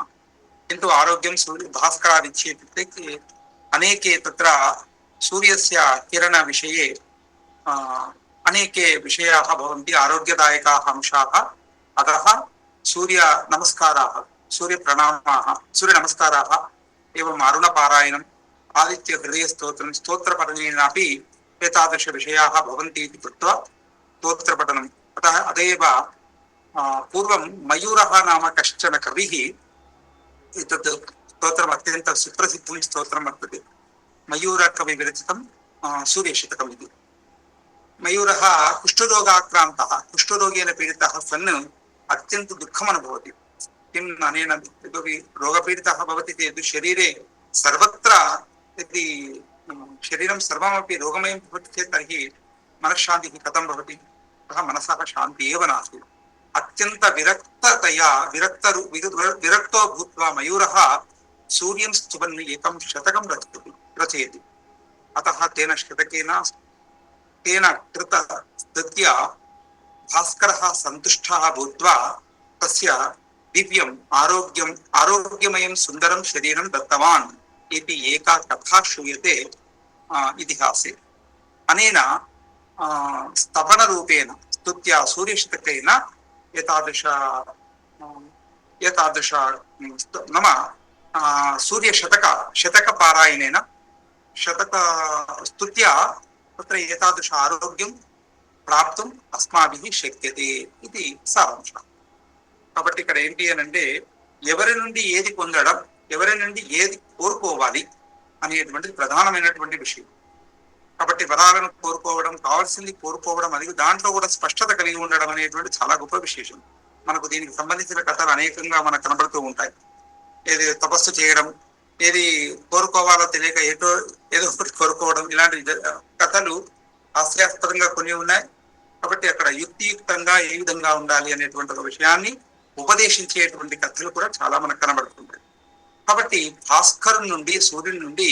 किन्तु आरोग्यं सूर्य भास्करादिच्येत् इत्युक्ते अनेके तत्र सूर्यस्य किरणविषये अनेके विषयाः भवन्ति, आरोग्यदायकाः अंशाः. अतः सूर्यनमस्काराः, सूर्यप्रणामाः, सूर्यनमस्काराः, एवम् अरुणपारायणम्, आदित्यहृदयस्तोत्रं, स्तोत्रपठनेनापि एतादृशविषयाः भवन्ति इति कृत्वा स्तोत्रपठनम्. अत एव पूर्वं मयूरः नाम कश्चन कविः एतत् स्तोत्रम् अत्यन्तं सुप्रसिद्धं स्तोत्रं वर्तते. मयूरकवि विरचितं सूर्यशतकम् इति. मयूरः कुष्ठरोगाक्रान्तः, कुष्ठरोगेन पीडितः सन् अत्यन्तं दुःखम् अनुभवति. किम् अनेन, यतोहि रोगपीडितः भवति चेत् शरीरे सर्वत्र, यदि शरीरं सर्वमपि रोगमयं भवति चेत् तर्हि मनश्शान्तिः कथं भवति? अतः मनसः शान्तिः एव नास्ति. अत्यंत विरक्तो भूत्वा मयूरः सूर्यं स्तुवन् एकं शतकं रचयति. अतः तेन शतकेन तेन कृतस्तुत्या भास्करः सन्तुष्टः भूत्वा तस्य दिव्यम् आरोग्यमयं सुन्दरं शरीरं दत्तवान् इति एका कथा श्रूयते इतिहासे. अनेन स्तवनरूपेण स्तुत्या सूर्यशतकेन एतादृश नाम शतकपारायणेन शतकस्तुत्या तत्र एतादृश आरोग्यं प्राप्तुम् अस्माभिः शक्यते इति सारांशः. కాబట్టి ఇక్కడ ఏంటి అంటే ఎవరి నుండి ఏది పొందడం, ఎవరి నుండి ఏది కోరుకోవాలి అనేటువంటిది ప్రధానమైనటువంటి విషయం. కాబట్టి వరాలను కోరుకోవడం, కావాల్సింది కోరుకోవడం, అది దాంట్లో కూడా స్పష్టత కలిగి ఉండడం అనేటువంటి చాలా గొప్ప విశేషం. మనకు దీనికి సంబంధించిన కథలు అనేకంగా మనకు కనబడుతూ ఉంటాయి. ఏది తపస్సు చేయడం, ఏది కోరుకోవాలో తెలియక ఏదో ఒకటి కోరుకోవడం, ఇలాంటి కథలు హాస్యాస్పదంగా కొన్ని ఉన్నాయి. కాబట్టి అక్కడ యుక్తియుక్తంగా ఏ విధంగా ఉండాలి అనేటువంటి ఒక విషయాన్ని ఉపదేశించేటువంటి కథలు కూడా చాలా మనకు కనబడుతుంటాయి. కాబట్టి భాస్కరుని నుండి, సూర్యుని నుండి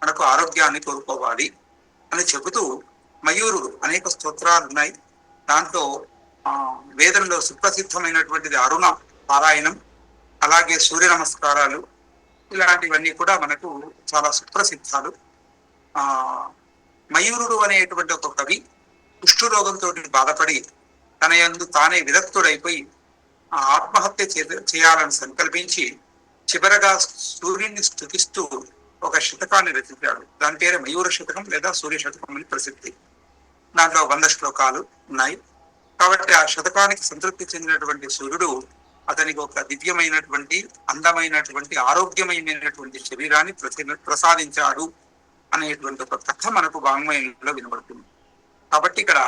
మనకు ఆరోగ్యాన్ని కోరుకోవాలి అని చెబుతూ మయూరుడు అనేక స్తోత్రాలు ఉన్నాయి. దాంట్లో వేదంలో సుప్రసిద్ధమైనటువంటిది అరుణ పారాయణం, అలాగే సూర్య నమస్కారాలు, ఇలాంటివన్నీ కూడా మనకు చాలా సుప్రసిద్ధాలు. మయూరుడు అనేటువంటి ఒక కవి కుష్ఠరోగంతో బాధపడి తన యందు తానే విరక్తుడైపోయి ఆ ఆత్మహత్య చేయాలని సంకల్పించి చివరగా సూర్యుడిని స్తుతిస్తూ ఒక శతకాన్ని రచించాడు. దాని పేరు మయూర శతకం లేదా సూర్య శతకం అని ప్రసిద్ధి. దాంట్లో 100 శ్లోకాలు ఉన్నాయి. కాబట్టి ఆ శతకానికి సంతృప్తి చెందినటువంటి సూర్యుడు అతనికి ఒక దివ్యమైనటువంటి, అందమైనటువంటి, ఆరోగ్యమైనటువంటి శరీరాన్ని ప్రసాదించాడు అనేటువంటి ఒక కథ మనకు వాంగ్మయంలో వినబడుతుంది. కాబట్టి ఇక్కడ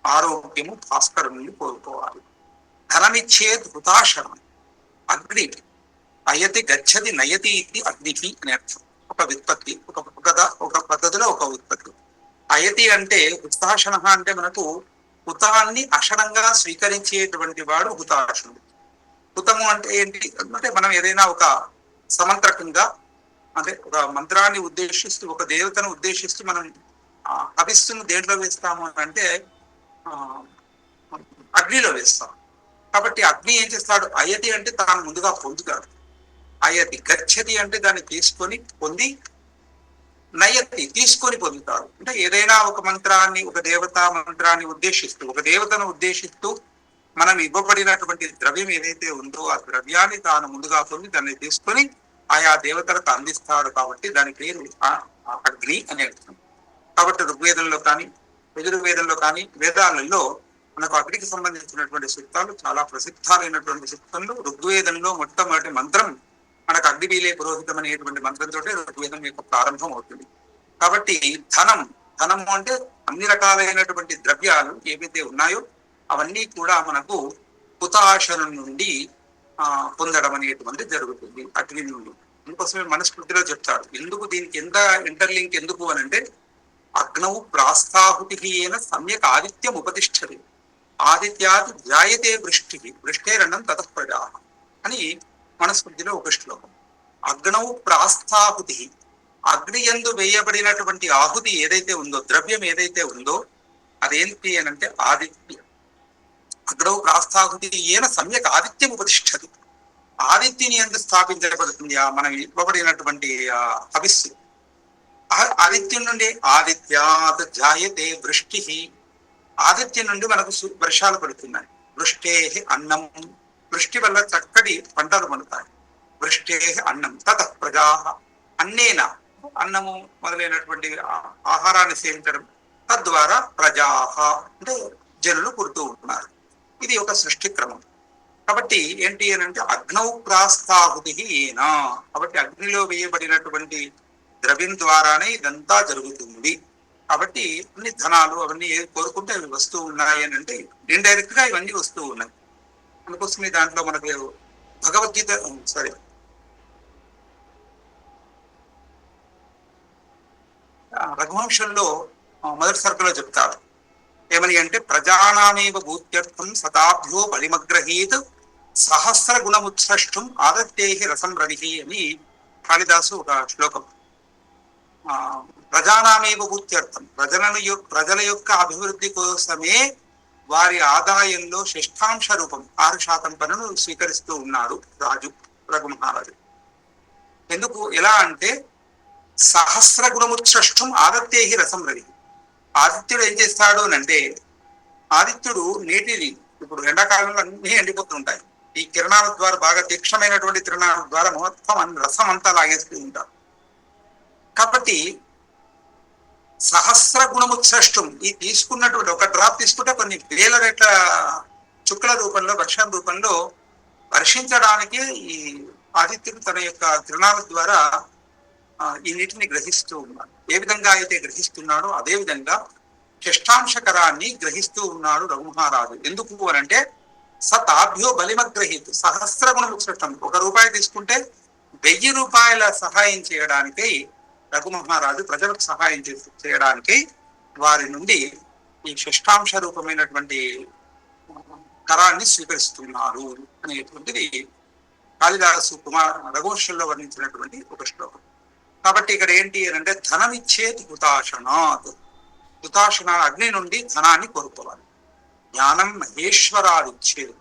ఆరోగ్యము భాస్కరుని కోరుకోవాలి. ధనమిచ్చేది హుతాశనం, అగ్ని అయతి గచ్చది నయతి ఇది అగ్నికి అనే అర్థం. ఒక వ్యుత్పత్తి, ఒక పద్ధతిలో ఒక ఉత్పత్తి. అయతి అంటే హుతాశన అంటే మనకు హుతాన్ని అక్షరంగా స్వీకరించేటువంటి వాడు హుతాశనుడు. హుతము అంటే ఏంటి అంటే మనం ఏదైనా ఒక సమంత్రకంగా అంటే ఒక మంత్రాన్ని ఉద్దేశిస్తూ, ఒక దేవతను ఉద్దేశిస్తూ మనం హవిస్సును దేంట్లో వేస్తాము అంటే అగ్నిలో వేస్తాం. కాబట్టి అగ్ని ఏం చేస్తాడు? అయతి అంటే తాను ముందుగా పొందుతాడు. అయతి గచ్చతి అంటే దాన్ని తీసుకొని పొంది, నయతి తీసుకొని పొందుతాడు. అంటే ఏదైనా ఒక మంత్రాన్ని, ఒక దేవతా మంత్రాన్ని ఉద్దేశిస్తూ, ఒక దేవతను ఉద్దేశిస్తూ మనం ఇవ్వబడినటువంటి ద్రవ్యం ఏదైతే ఉందో ఆ ద్రవ్యాన్ని తాను ముందుగా పొంది దాన్ని తీసుకొని ఆయా దేవతలకు అందిస్తాడు. కాబట్టి దాని పేరు అగ్ని అని అర్థం. కాబట్టి ఋగ్వేదంలో కానీ, యజుర్వేదంలో కానీ, వేదాలలో మనకు అగ్నికి సంబంధించినటువంటి సూక్తాలు చాలా ప్రసిద్ధాలైనటువంటి సూక్తంలో. ఋగ్వేదంలో మొట్టమొదటి మంత్రం మనకు అగ్నిబీలే పురోహితం అనేటువంటి మంత్రంతో ఋగ్వేదం యొక్క ప్రారంభం అవుతుంది. కాబట్టి ధనము అంటే అన్ని రకాలైనటువంటి ద్రవ్యాలు ఏవైతే ఉన్నాయో అవన్నీ కూడా మనకు హుతాశనం నుండి పొందడం అనేటువంటి జరుగుతుంది, అగ్ని నుండి. అందుకోసమే మనస్ఫూర్తిలో చెప్తాడు. ఎందుకు దీనికి ఎంత ఇంటర్లింక్ ఎందుకు అని అంటే, అగ్నౌ ప్రాస్థాహుతి అయిన సమ్యక్ ఆదిత్యం ఉపతిష్టది, ఆదిత్యాది జాయతే వృష్టి, వృష్టేరన్నం తతఃప్రజా అని మనస్ఫూర్తిలో ఒక శ్లోకం. అగ్నౌ ప్రాస్థాహుతి, అగ్ని యందు వేయబడినటువంటి ఆహుతి ఏదైతే ఉందో, ద్రవ్యం ఏదైతే ఉందో అదేంటి అని అంటే ఆదిత్యం. అగ్నౌ ప్రాస్థాహుతి ఏన సమ్యక్ ఆదిత్యం ఉపతిష్టది, ఆదిత్యుని యందు స్థాపించబడుతుంది మనం ఇవ్వబడినటువంటి హవిస్సు. ఆదిత్యం నుండి ఆదిత్యాత్ జాయతే వృష్టి, ఆదిత్యం నుండి మనకు వర్షాలు పడుతున్నాయి. వృష్టే అన్నం, వృష్టి వల్ల చక్కటి పంటలు పండుతాయి. వృష్టే అన్నం తతః ప్రజా, అన్నేన అన్నము మొదలైనటువంటి ఆహారాన్ని సేవించడం, తద్వారా ప్రజా అంటే జనులు పుడుతూ ఉంటున్నారు. ఇది ఒక సృష్టి క్రమం. కాబట్టి ఏంటి అని అంటే అగ్నౌ ప్రాస్థాహుతి ఏనా, కాబట్టి అగ్నిలో వేయబడినటువంటి ద్రవ్యం ద్వారానే ఇదంతా జరుగుతుంది. కాబట్టి అన్ని ధనాలు అవన్నీ కోరుకుంటే అవి వస్తూ ఉన్నాయి అని అంటే ఇండైరెక్ట్ గా ఇవన్నీ వస్తూ ఉన్నాయి. అందుకోసమే దాంట్లో మనకు భగవద్గీత రఘువంశంలో మొదటి సరుకులో చెప్తారు. ఏమని అంటే ప్రజానామేవ భూత్యర్థం శతాభ్యో బలిమగ్రహీత్ సహస్ర గుణముత్సృష్టం ఆదత్తేహి రసం రవిహి అని కాళిదాసు ఒక శ్లోకం. ప్రజానామేవ భూత్యర్థం, ప్రజల యొక్క అభివృద్ధి కోసమే వారి ఆదాయంలో 6% 6% పన్నును స్వీకరిస్తూ ఉన్నాడు రాజు, రఘు మహారాజు. ఎందుకు ఎలా అంటే సహస్ర గుణముత్సృష్టం ఆదత్తేహి రసం రవి. ఆదిత్యుడు ఏం చేస్తాడు అని అంటే, ఆదిత్యుడు నేటిని ఇప్పుడు ఎండాకాలంలో అన్నీ ఎండిపోతుంటాయి. ఈ కిరణాల ద్వారా, బాగా తీక్షణమైనటువంటి కిరణాల ద్వారా మొత్తం రసం అంతా లాగేస్తూ ఉంటారు. కాబట్టి సహస్ర గుణముత్సృష్టం, ఈ తీసుకున్నటువంటి ఒక డ్రాప్ తీసుకుంటే కొన్ని వేల రెట్ల చుక్కల రూపంలో, వర్షం రూపంలో వర్షించడానికి ఈ ఆదిత్యుడు తన యొక్క కిరణాల ద్వారా ఈ నీటిని గ్రహిస్తూ ఉన్నాడు. ఏ విధంగా అయితే గ్రహిస్తున్నాడో అదే విధంగా షష్టాంశకరాన్ని గ్రహిస్తూ ఉన్నాడు రఘుమహారాజు. ఎందుకు అనంటే సతాభ్యో బలిమగ్రహీత్ సహస్ర గుణముత్సృష్టం, 1 రూపాయి తీసుకుంటే 1000 రూపాయల సహాయం చేయడానికై రఘుమహారాజు ప్రజలకు సహాయం చేయడానికి వారి నుండి ఈ షష్టాంశ రూపమైనటువంటి కరాన్ని స్వీకరిస్తున్నారు అనేటువంటిది కాళిదాసు రఘువంశంలో వర్ణించినటువంటి ఒక శ్లోకం. కాబట్టి ఇక్కడ ఏంటి అని అంటే ధనమిచ్చేది హుతాశనాత్, హుతాశన అగ్ని నుండి ధనాన్ని కోరుకోవాలి. జ్ఞానం మహేశ్వరాదిచ్చేది,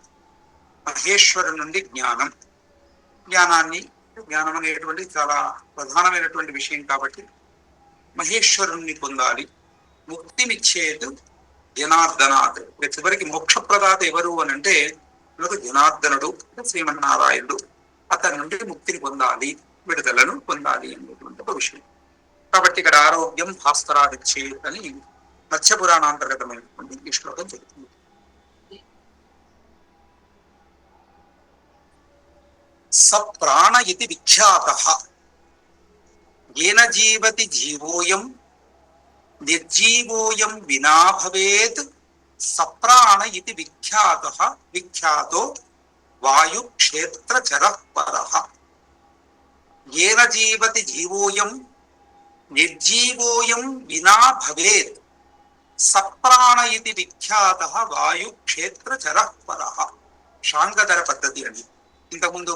మహేశ్వరు నుండి జ్ఞానం. జ్ఞానం అనేటువంటి చాలా ప్రధానమైనటువంటి విషయం కాబట్టి మహేశ్వరుణ్ణి పొందాలి. ముక్తినిచ్చేది జనార్దనాథ్. చివరికి మోక్షప్రదాత ఎవరు అని అంటే మనకు జనార్దనుడు, శ్రీమన్నారాయణుడు. అతని నుండి ముక్తిని పొందాలి, విడుదలను పొందాలి అనేటువంటి ఒక విషయం. కాబట్టి ఇక్కడ ఆరోగ్యం భాస్కరాదిచ్చే అని మత్స్య పురాణాంతర్గతమైనటువంటి ఈ శ్లోకం చెబుతుంది. స ప్రాణ ఇతి విఖ్యాతః ఏన జీవతి జీవోయం నిర్జీవోయం వినా భవేత్ సప్రాణ ఇతి విఖ్యాతో వాయు క్షేత్ర చరః పరః. ఏన జీవతి జీవోయం నిర్జీవోయం వినా భవేత్ సప్రాణ ఇతి విఖ్యాతః వాయు క్షేత్ర చరః పరః. షాంగధర పద్ధతి అని ఇంతకుముందు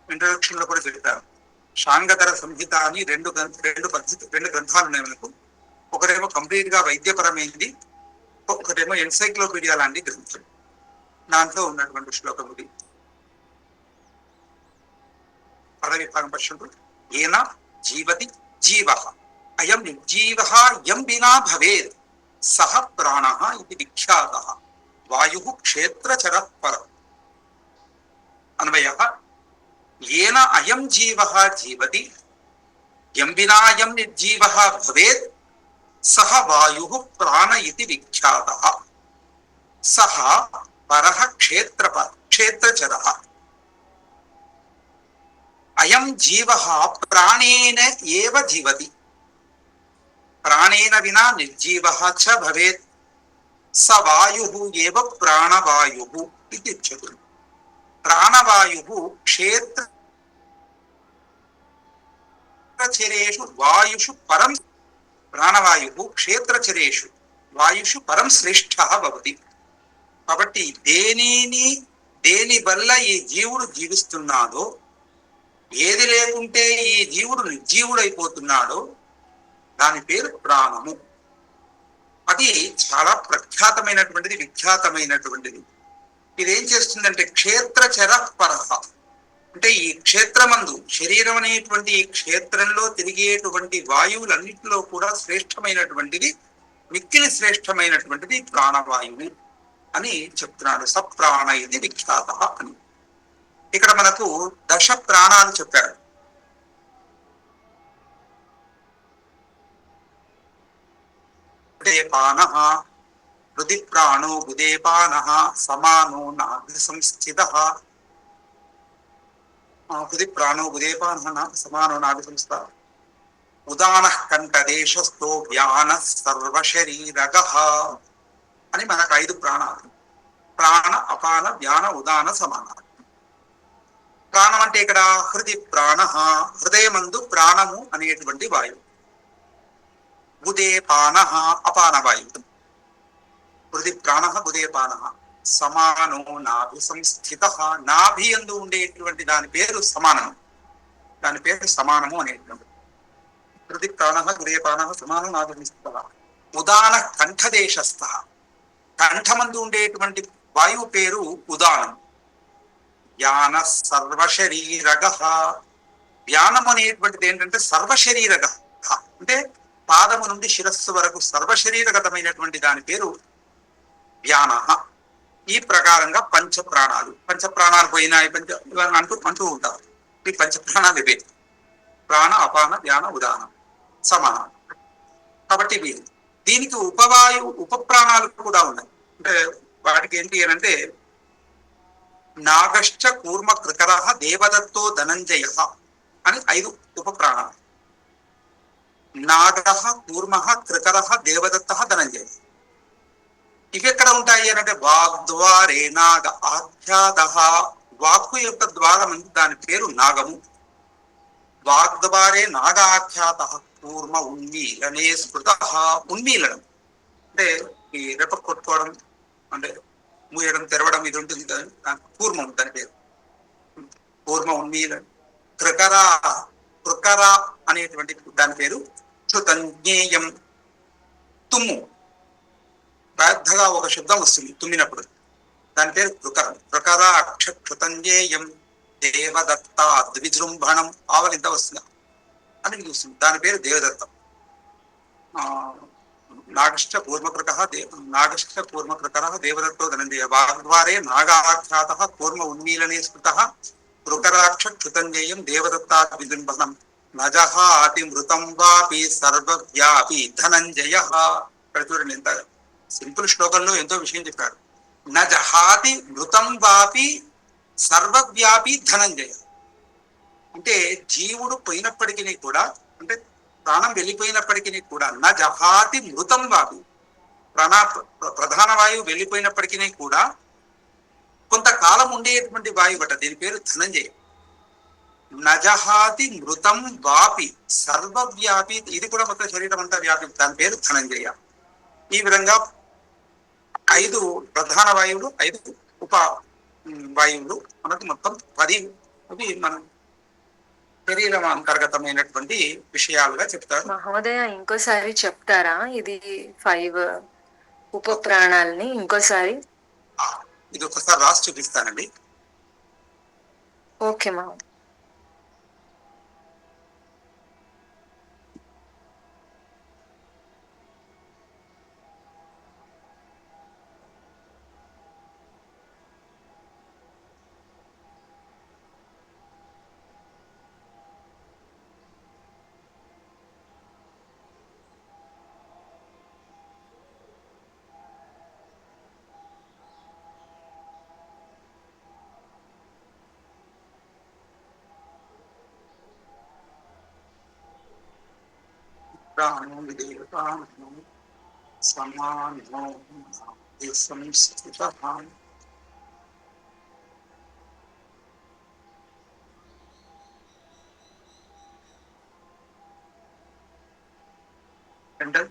ఇంట్రొడక్షన్ లో కూడా చెప్పారు. షాంగధర సంహిత అని రెండు గ్రంథాలు ఉన్నాయి మనకు. ఒకరేమో కంప్లీట్ గా వైద్యపరమైంది, ఒకటేమో ఎన్సైక్లోపీడియా లాంటి గ్రంథం. దాంట్లో ఉన్నటువంటి శ్లోకం ఇది. పదవిభాగం పశ్యంతు. ఏన జీవతి జీవః అయం నిర్జీవః యం వినా భవేత్ సహ ప్రాణః ఇది విఖ్యాతః వాయుః క్షేత్రచరః పరః. అన్వయః ఏన అయం జీవః జీవతి యం వినా యం నిర్జీవః భవేత్ సహ వాయుః ప్రాణ ఇతి విఖ్యాతః సహ పరః క్షేత్రచరః. అయం జీవః ప్రాణేన ఏవ జీవతి ప్రాణేన వినా నిర్జీవః చ భవేత్ స వాయుః ఏవ ప్రాణవాయుః ఇది ఉచ్యతే. ప్రాణవాయుః క్షేత్రచరేషు వాయుషు పరం. ప్రాణవాయువు క్షేత్రచరేషు వాయుషు పరం శ్రేష్ఠః భవతి. కాబట్టి దేని వల్ల ఈ జీవుడు జీవిస్తున్నాడో, ఏది లేకుంటే ఈ జీవుడు నిర్జీవుడైపోతున్నాడో దాని పేరు ప్రాణము. అది చాలా ప్రఖ్యాతమైనటువంటిది, విఖ్యాతమైనటువంటిది. ఇదేం చేస్తుందంటే క్షేత్రచర పరః అంటే ఈ క్షేత్రమందు శరీరం అనేటువంటి ఈ క్షేత్రంలో తిరిగేటువంటి వాయువులన్నింటిలో కూడా శ్రేష్టమైనటువంటిది, మిక్కిలి శ్రేష్టమైనటువంటిది ప్రాణవాయువు అని చెప్తున్నాడు. సప్రాణ ఇది విఖ్యాత అని. ఇక్కడ మనకు దశ ప్రాణాలు చెప్పాడు. ఉదేపానః హృది ప్రాణో ఉదేపానః సమానో నాభి సంస్థితః. హృది ప్రాణో ఉదేపానః సమానో నాభి సంస్థితః. ఉదానః కంఠదేశస్థో వ్యానః సర్వశరీరగః అని మనకు 5 ప్రాణాలు. ప్రాణ, అపాన, వ్యాన, ఉదాన, సమాన. ప్రాణం అంటే ఇక్కడ హృది ప్రాణ, హృదయమందు ప్రాణము అనేటువంటి వాయువు. ఉదేపాన అపాన వాయువు. హృది ప్రాణ ఉదేపాన. సమానో నాభి సంస్థిత. నాభి యందు ఉండేటువంటి దాని పేరు సమానము. దాని పేరు సమానము అనేటువంటి. హృది ప్రాణ ఉదేపాన సమానో నాభి సంస్థిత. ఉదాన కంఠదేశస్థ. కంఠమందు ఉండేటువంటి వాయువు పేరు ఉదానం. వ్యాన సర్వశరీరగ. వ్యానం అనేటువంటిది ఏంటంటే సర్వశరీరగ అంటే పాదము నుండి శిరస్సు వరకు సర్వశరీరగతమైనటువంటి దాని పేరు వ్యాన. ఈ ప్రకారంగా పంచప్రాణాలు. పంచప్రాణాలు పోయినాయి అంటూ ఉంటారు. ఈ పంచప్రాణాలు ఇవే. ప్రాణ, అపాన, వ్యాన, ఉదాన, సమాన. కాబట్టి దీనికి ఉపప్రాణాలు కూడా ఉన్నాయి. అంటే వాటికి ఏంటి అంటే నాగశ్చ కూర్మ కృకర దేవదత్తో ధనంజయ అని 5 ఉపప్రాణాలు. నాగ, కూర్మ, కృకర, దేవదత్త, ధనంజయ. ఇవి ఎక్కడ ఉంటాయి అంటే వాగ్ద్వారే నాగ ఆఖ్యాత. వాక్కు యొక్క ద్వారం దాని పేరు నాగము. వాగ్ద్వారే నాగ ఆఖ్యాత. కూర్మ ఉన్మీలనే స్మృత. ఉన్మీలనం అంటే ఈ రెప కొట్టుకోవడం, అంటే మూయడం, తెరవడం, ఇది ఉంటుంది కదా, కూర్మం దాని పేరు. కూర్మ ఉన్మీలనం. కృకర అనేటువంటి దాని పేరు క్షుతంజ్ఞేయం. తుమ్ము పెద్దగా ఒక శబ్దం వస్తుంది తుమ్మినప్పుడు, దాని పేరు కృకరం. కృకర క్షుతంజ్ఞేయం దేవదత్త. ద్విజృంభణం ఆవలింత వస్తుంది అని చూస్తుంది, దాని పేరు దేవదత్తం. నాగశ్చ కూర్మకృతః నాగశ్చ కూర్మకృతః దేవదత్తో ధనంజయ వాగ్ద్వారే నాగాఖ్యాతః కూర్మ ఉన్మీలనే స్మృతః కృకరాక్ష కృతంజయం దేవదత్తాత్ విజృంభణం నజహాతి మృతం వాపి సర్వవ్యాపి ధనంజయ. ఇక్కడ చూడండి ఎంత సింపుల్ శ్లోకంలో ఎంతో విషయం చెప్పాడు. నజహాతి మృతం వాపి సర్వవ్యాపి ధనంజయ అంటే జీవుడు పోయినప్పటికీ కూడా, అంటే ప్రాణం వెళ్ళిపోయినప్పటికీ కూడా, నజహాతి మృతం వాపి ప్రధాన వాయువు వెళ్ళిపోయినప్పటికీ కూడా కొంతకాలం ఉండేటువంటి వాయువు అట, దీని పేరు ధనంజయ. నజహాతి మృతం వాపి సర్వవ్యాపి, ఇది కూడా మొత్తం శరీరం అంతా వ్యాపి, దాని పేరు ధనంజయ. ఈ విధంగా 5 ప్రధాన వాయువులు, 5 ఉప వాయువులు, మనకు మొత్తం 10 అవి మనం శరీరం అంతర్గతమైనటువంటి విషయాలుగా చెప్తారు. మహోదయ ఇంకోసారి చెప్తారా ఇది 5 ఉప ప్రాణాలని ఇంకోసారి? ఇది ఒకసారి రాసి చూపిస్తానండి. ఓకే మహోదయ. ప్రాణో విదేవతానో సమానో సంస్థితః ఎంటర్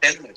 టెల్ మీ.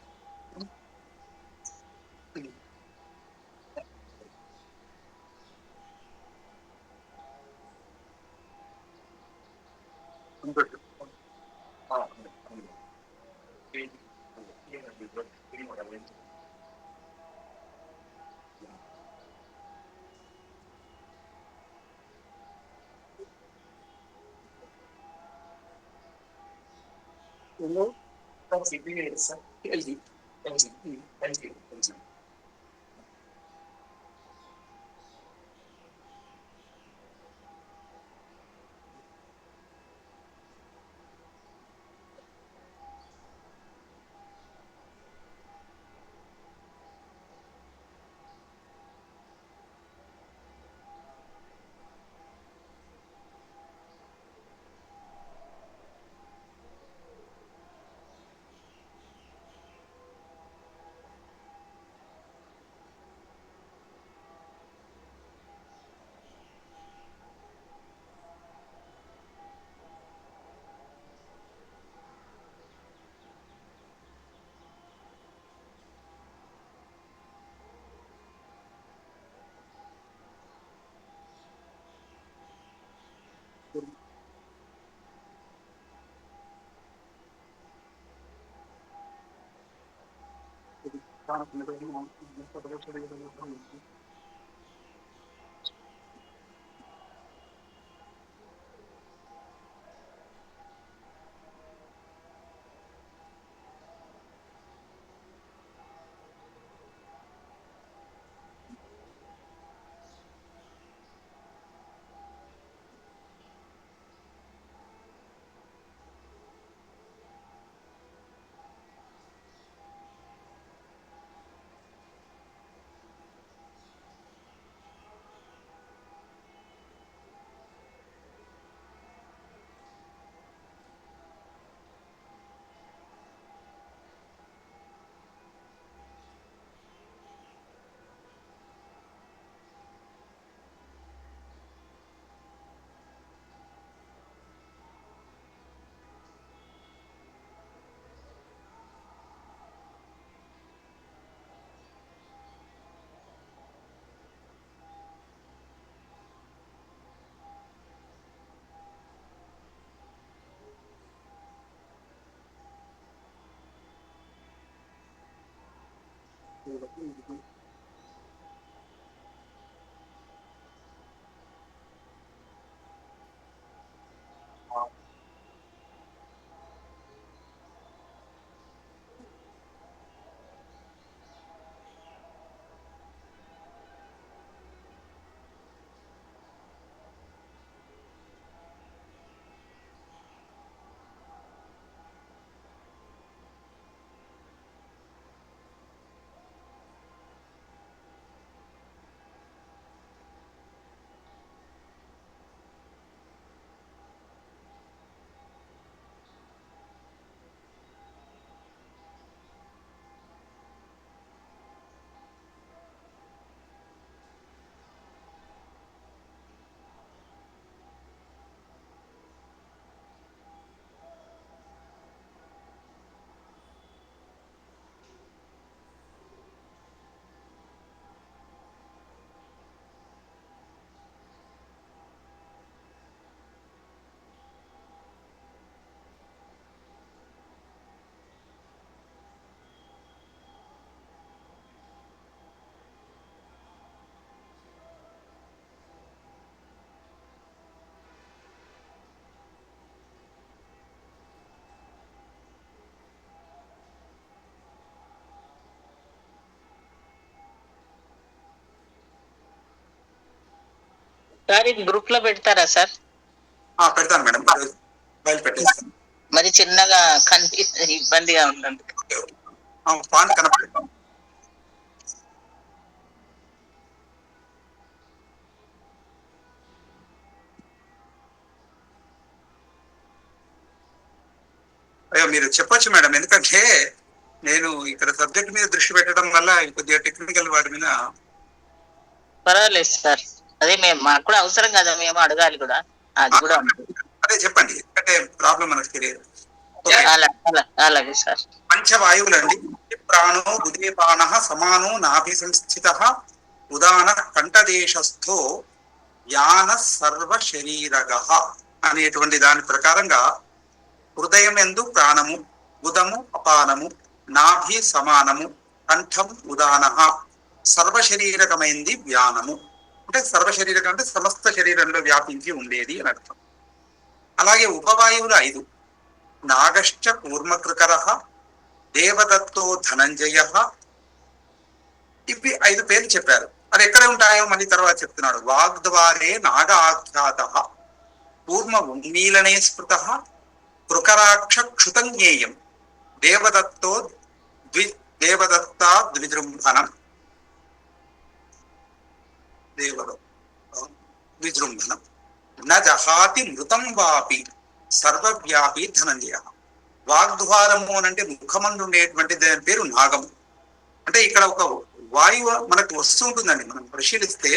సార్ ఇది గ్రూప్ లో పెడతారా సార్? పెడతాను మేడం, ఫైల్ పెట్టేస్తాను. మరి చిన్నగా కనిపి ఇబ్బందిగా ఉందండి. ఫాంట్ కనపడదు. అయ్యో మీరు చెప్పొచ్చు మేడం, ఎందుకంటే నేను ఇక్కడ సబ్జెక్ట్ మీద దృష్టి పెట్టడం వల్ల కొద్దిగా టెక్నికల్ వాటి మీద. పర్వాలేదు సార్, అదే మాకు కూడా అవసరం కదా, మేము అడగాలి కూడా. అది కూడా అదే చెప్పండి, అంటే ప్రాబ్లం మనకు తెలియదు. అలాగే సార్. పంచవాయువులండి. ప్రాణో ఉదీపాన సమానో నాభి సంస్థిత ఉదాన కంఠదేశస్థో యాన సర్వ శరీరగ అనేటువంటి దాని ప్రకారంగా హృదయం ఎందు ప్రాణము, ఉదము అపానము, నాభి సమానము, కంఠం ఉదాన, సర్వశరీరకమైంది వ్యానము. అంటే సర్వశరీరకం అంటే సమస్త శరీరంలో వ్యాపించి ఉండేది అని అర్థం. అలాగే ఉపవాయువులు 5. నాగశ్చ కూర్మకృకర, దేవదత్తో ధనంజయ. ఇవి 5 పేర్లు చెప్పారు. అది ఎక్కడ ఉంటాయో మళ్ళీ తర్వాత చెప్తున్నాడు. వాగ్ద్వారే నాగ ఆఖ్యాత, కూర్మ ఉన్మీలనే స్మృత, కృకరాక్ష క్షుతంజ్ఞేయం, దేవదత్తో దేవదత్త ద్విజృంభనం. ద్విజృంభనం. న జహాతి మృతం వాపి సర్వవ్యాపి ధనంజయ. వాగ్ద్వారము అంటే ముఖమందు ఉండేటువంటి దాని పేరు నాగము. అంటే ఇక్కడ ఒక వాయువు మనకు వస్తూ ఉంటుందండి. మనం పరిశీలిస్తే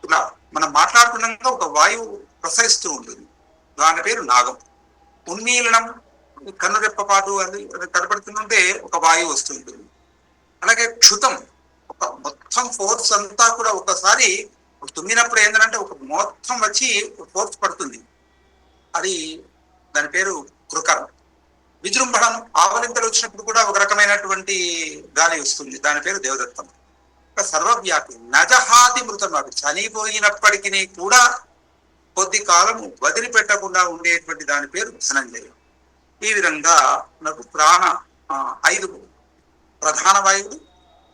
ఇలా మనం మాట్లాడుతున్నా ఒక వాయువు ప్రసరిస్తూ ఉంటుంది, దాని పేరు నాగం. ఉన్మీలనం, కన్ను రెప్పపాటు అది కనపడుతుంటే ఒక వాయువు వస్తుంటుంది. అలాగే క్షుతం, ఒక మొత్తం ఫోర్స్ అంతా కూడా ఒకసారి తుమ్మినప్పుడు ఏంటంటే ఒక మొత్తం వచ్చి ఫోర్స్ పడుతుంది, అది దాని పేరు కృకరం. విజృంభణం, ఆవలింతలు వచ్చినప్పుడు కూడా ఒక రకమైనటువంటి గాలి వస్తుంది, దాని పేరు దేవదత్తం. సర్వవ్యాపి. నజహాతి మృతం, అవి చనిపోయినప్పటికీ కూడా కొద్ది కాలము వదిలిపెట్టకుండా ఉండేటువంటి దాని పేరు ధనంజయం. ఈ విధంగా మనకు ప్రాణ 5 ప్రధాన వాయువులు,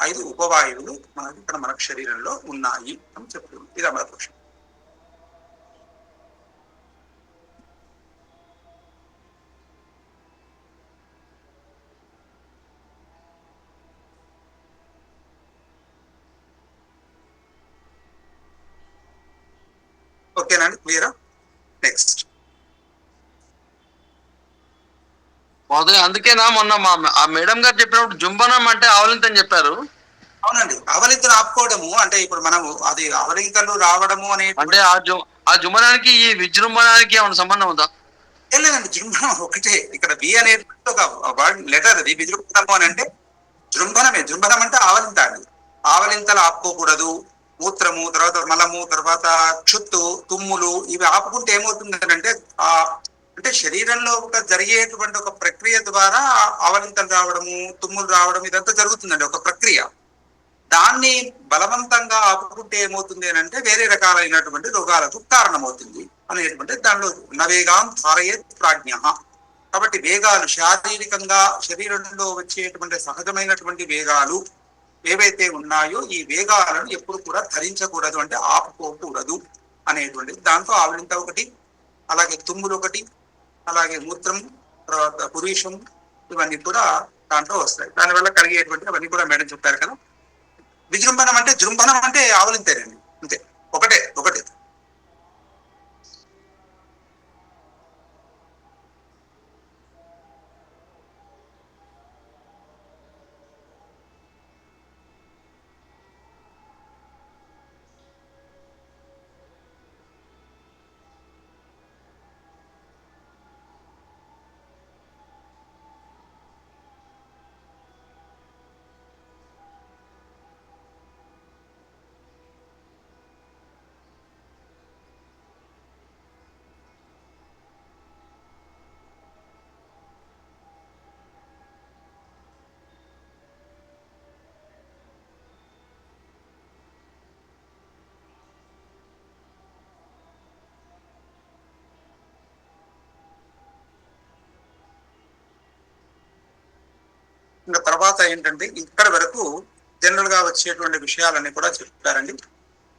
5 ఉపవాయువులు మనకి ఇక్కడ మన శరీరంలో ఉన్నాయి అని చెప్తుంది. ఇది అమరపురుషం. ఓకేనండి, క్లియరా? నెక్స్ట్. అందుకేనా మొన్న ఆ మేడం గారు చెప్పినప్పుడు జుంబనం అంటే ఆవలింతని చెప్పారు. అవునండి, అవలింతలు ఆపుకోవడము అంటే ఇప్పుడు మనము అది అవలింతలు రావడము అనే అంటే ఆ జుంబనానికి ఈ విజృంభణానికి ఏమైనా సంబంధం ఉందా? ఏం లేదండి, జృంభణం ఒకటే. ఇక్కడ వి అనేది ఒక వర్డ్ లెటర్, అది విజృంభణము అని అంటే జృంభణమే. జృంభణం అంటే ఆవలింత అండి. ఆవలింతలు ఆపుకోకూడదు. మూత్రము, తర్వాత మలము, తర్వాత క్షుత్తు, తుమ్ములు, ఇవి ఆపుకుంటే ఏమవుతుంది అంటే అంటే శరీరంలో ఒక జరిగేటువంటి ఒక ప్రక్రియ ద్వారా ఆవలింతలు రావడము, తుమ్ములు రావడం, ఇదంతా జరుగుతుందండి, ఒక ప్రక్రియ. దాన్ని బలవంతంగా ఆపుకుంటే ఏమవుతుంది అని అంటే వేరే రకాలైనటువంటి రోగాలకు కారణమవుతుంది అనేటువంటి దానిలో నవేగాం ధారయేత్ ప్రాజ్ఞ. కాబట్టి వేగాలు శారీరకంగా శరీరంలో వచ్చేటువంటి సహజమైనటువంటి వేగాలు ఏవైతే ఉన్నాయో ఈ వేగాలను ఎప్పుడు కూడా ధరించకూడదు, అంటే ఆపుకోకూడదు అనేటువంటిది. దాంతో ఆవలింత ఒకటి, అలాగే తుమ్ములు ఒకటి, అలాగే మూత్రం, తర్వాత పురీషం, ఇవన్నీ కూడా దాంట్లో వస్తాయి. దానివల్ల కలిగేటువంటి అవన్నీ కూడా మేడం చెప్పారు కదా. విజృంభణం అంటే జృంభణం అంటే ఆవలింతేనండి, అంతే, ఒకటే. ఇంకా తర్వాత ఏంటంటే ఇక్కడ వరకు జనరల్ గా వచ్చేటువంటి విషయాలన్నీ కూడా చెప్పారండి.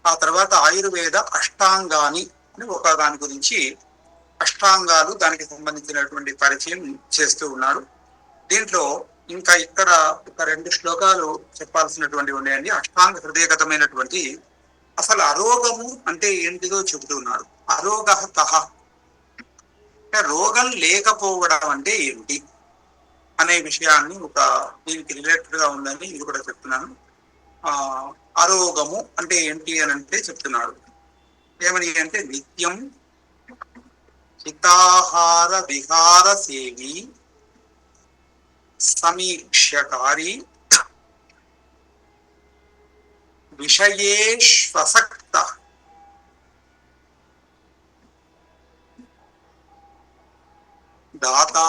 ఆ తర్వాత ఆయుర్వేద అష్టాంగాని అని ఒక దాని గురించి, అష్టాంగాలు దానికి సంబంధించినటువంటి పరిచయం చేస్తూ ఉన్నాడు. దీంట్లో ఇంకా ఇక్కడ ఒక 2 శ్లోకాలు చెప్పాల్సినటువంటి ఉన్నాయండి. అష్టాంగ హృదయగతమైనటువంటి అసలు అరోగము అంటే ఏంటిదో చెబుతున్నాడు. అరోగ కహ అంటే రోగం లేకపోవడం అంటే ఏంటి అనే విషయాన్ని ఒక దీనికి రిలేటెడ్ గా ఉందని ఇది కూడా చెప్తున్నాను. అరోగము అంటే ఏంటి అని అంటే చెప్తున్నాడు. ఏమని అంటే నిత్యం హితాహార విహార సేవి సమీక్షకారి విషయేష్వసక్త దాతా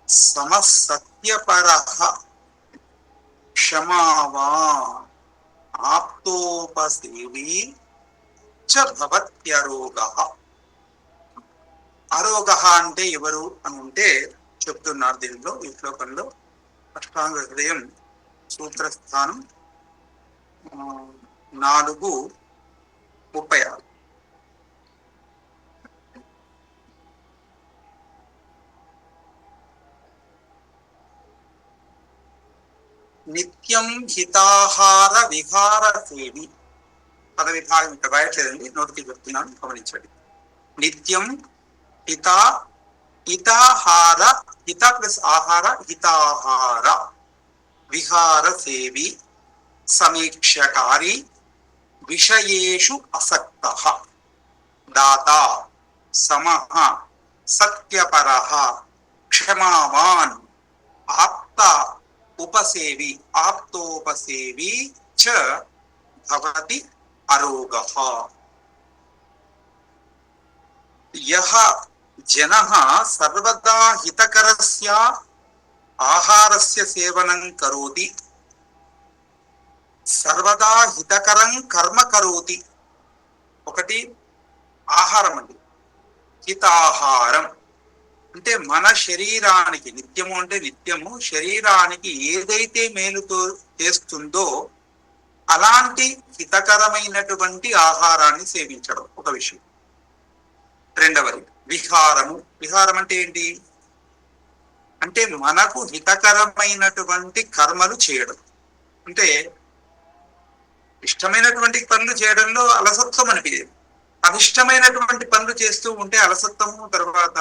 సమసత్యపరః క్షమావాన్ ఆప్తోపసేవి చ భవత్యరోగః. అరోగః అంటే ఎవరు అని అంటే చెప్తున్నారు దీనిలో, ఈ శ్లోకంలో. అష్టాంగ హృదయం సూత్రస్థానం 4:36. నిత్యం హితాహార విహార సేవి. పద విభాగం ఇక్కడ రాయట్లేదండి, నోటికి చెప్తున్నాను, గమనించండి. నిత్యం హితాహార, హిత ప్లస్ ఆహార, హితాహార విహార సేవి సమీక్షకారి విషయేషు అసక్తః దాతా సమః సత్యపరః క్షమావాన్ ఆప్త ఉపసేవి ఆప్తోపసేవి చ భవతి అరోగః. యః జనః సర్వదా హితకరస్య ఆహారస్య సేవనం కరోతి, సర్వదా హితకరం కర్మ కరోతి. ఒకటి ఆహారం అండి, హితాహారం అంటే మన శరీరానికి, నిత్యము అంటే నిత్యము శరీరానికి ఏదైతే మేలుతో చేస్తుందో అలాంటి హితకరమైనటువంటి ఆహారాన్ని సేవించడం ఒక విషయం. రెండవది విహారము. విహారం అంటే ఏంటి అంటే మనకు హితకరమైనటువంటి కర్మలు చేయడం. అంటే ఇష్టమైనటువంటి పనులు చేయడంలో అలసత్వం అనిపించేది, అనిష్టమైనటువంటి పనులు చేస్తూ ఉంటే అలసత్వము, తర్వాత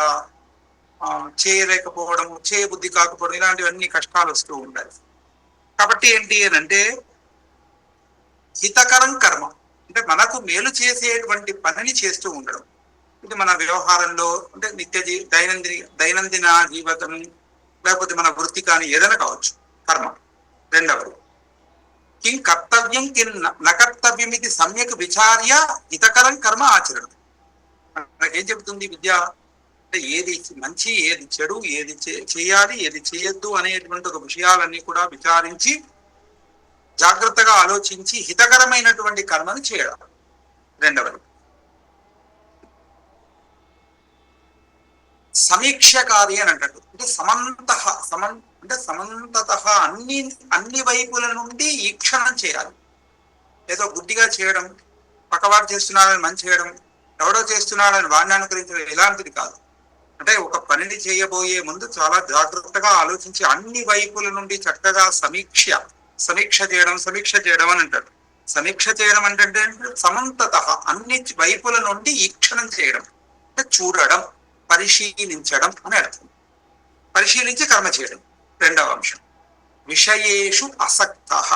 చేయలేకపోవడము, చేయబుద్ధి కాకపోవడం, ఇలాంటివన్నీ కష్టాలు వస్తూ ఉంటాయి. కాబట్టి ఏంటి అని అంటే హితకరం కర్మ అంటే మనకు మేలు చేసేటువంటి పనిని చేస్తూ ఉండడం. ఇది మన వ్యవహారంలో అంటే దైనందిన జీవితం, లేకపోతే మన వృత్తి కానీ ఏదైనా కావచ్చు కర్మ. రెండవది కిం కర్తవ్యం కిం నకర్తవ్యం ఇది సమ్యక్ విచార్య హితకరం కర్మ ఆచరణం. మనకేం చెబుతుంది విద్య అంటే ఏది మంచి, ఏది చెడు, ఏది చేయాలి, ఏది చేయొద్దు అనేటువంటి ఒక విషయాలన్నీ కూడా విచారించి జాగ్రత్తగా ఆలోచించి హితకరమైనటువంటి కర్మను చేయడం. రెండవది సమీక్షకారి అని అంటాడు. అంటే సమంతత అన్ని వైపుల నుండి ఈక్షణం చేయాలి. ఏదో గుడ్డిగా చేయడం, పక్కవాడు చేస్తున్నాడని మంచి చేయడం, ఎవడో చేస్తున్నాడని వాడిని అనుకరించడం, ఇలాంటిది కాదు. అంటే ఒక పనిని చేయబోయే ముందు చాలా జాగ్రత్తగా ఆలోచించి అన్ని వైపుల నుండి చక్కగా సమీక్ష చేయడం అని అంటాడు. సమీక్ష చేయడం అంటే సమంతత అన్ని వైపుల నుండి ఈక్షణం చేయడం అంటే చూడడం, పరిశీలించడం అని అర్థం. పరిశీలించి కర్మ చేయడం. రెండవ అంశం విషయేషు అసక్తః.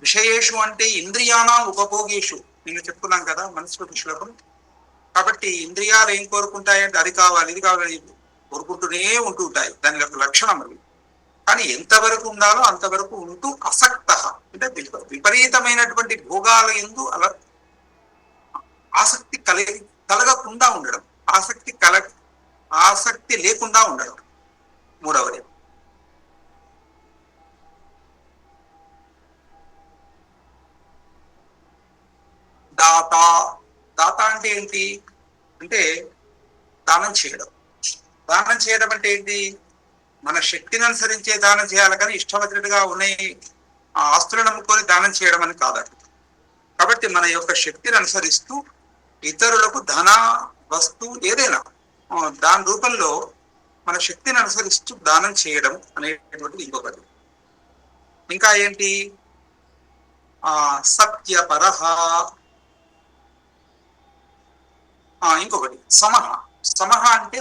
విషయేషు అంటే ఇంద్రియాణం ఉపభోగేషు. నేను చెప్పుకున్నాం కదా మనసులో శ్లోకం. కాబట్టి ఇంద్రియాలు ఏం కోరుకుంటాయంటే అది కావాలి, ఇది కావాలి, కోరుకుంటూనే ఉంటూ ఉంటాయి. దాని యొక్క లక్షణం అది. కానీ ఎంతవరకు ఉండాలో అంతవరకు ఉంటూ అసక్తః అంటే విపరీతమైనటువంటి భోగాల యందు అలా ఆసక్తి కలగకుండా ఉండడం, ఆసక్తి లేకుండా ఉండడం. మూడవది దాత. దాత అంటే ఏంటి అంటే దానం చేయడం. దానం చేయడం అంటే ఏంటి, మన శక్తిని అనుసరించే దానం చేయాలి, కానీ ఇష్టం వచ్చినట్టుగా ఉన్నాయి ఆస్తులను నమ్ముకొని దానం చేయడం అని కాదట. కాబట్టి మన యొక్క శక్తిని అనుసరిస్తూ ఇతరులకు ధన వస్తు ఏదైనా దాని రూపంలో మన శక్తిని అనుసరిస్తూ దానం చేయడం అనేటువంటిది ఇంకొకటి. ఇంకా ఏంటి, సత్యపరహ. ఇంకొకటి సమహ. సమహ అంటే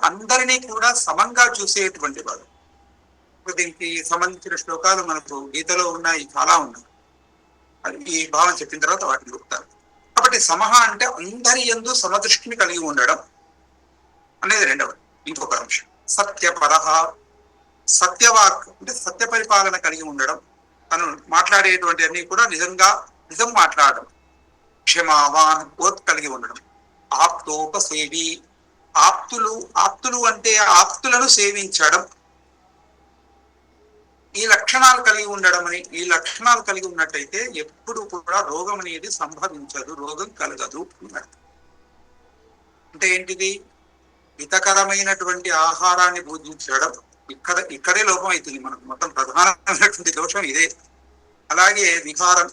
అందరినీ కూడా సమంగా చూసేటువంటి వాడు. దీనికి సంబంధించిన శ్లోకాలు మనకు గీతలో ఉన్నాయి, చాలా ఉన్నాయి. అది ఈ భావం చెప్పిన తర్వాత వాటిని చెప్తారు. కాబట్టి సమహ అంటే అందరి యందు సమదృష్టిని కలిగి ఉండడం అనేది రెండవది. ఇంకొక అంశం సత్యపరహ. సత్యవాక్ అంటే సత్య పరిపాలన కలిగి ఉండడం, తను మాట్లాడేటువంటి అన్ని కూడా నిజం మాట్లాడడం. క్షమావాన్ ఓర్పు కలిగి ఉండడం. ఆప్తోపసేవి. ఆప్తులు అంటే ఆప్తులను సేవించడం. ఈ లక్షణాలు కలిగి ఉండడం అని, ఈ లక్షణాలు కలిగి ఉన్నట్టయితే ఎప్పుడు కూడా రోగం అనేది సంభవించదు, రోగం కలగదు. అంటే ఏంటిది, హితకరమైనటువంటి ఆహారాన్ని భోజించడం. ఇక్కడే లోపం అవుతుంది మనకు, మొత్తం ప్రధానమైనటువంటి దోషం ఇదే. అలాగే విహారం,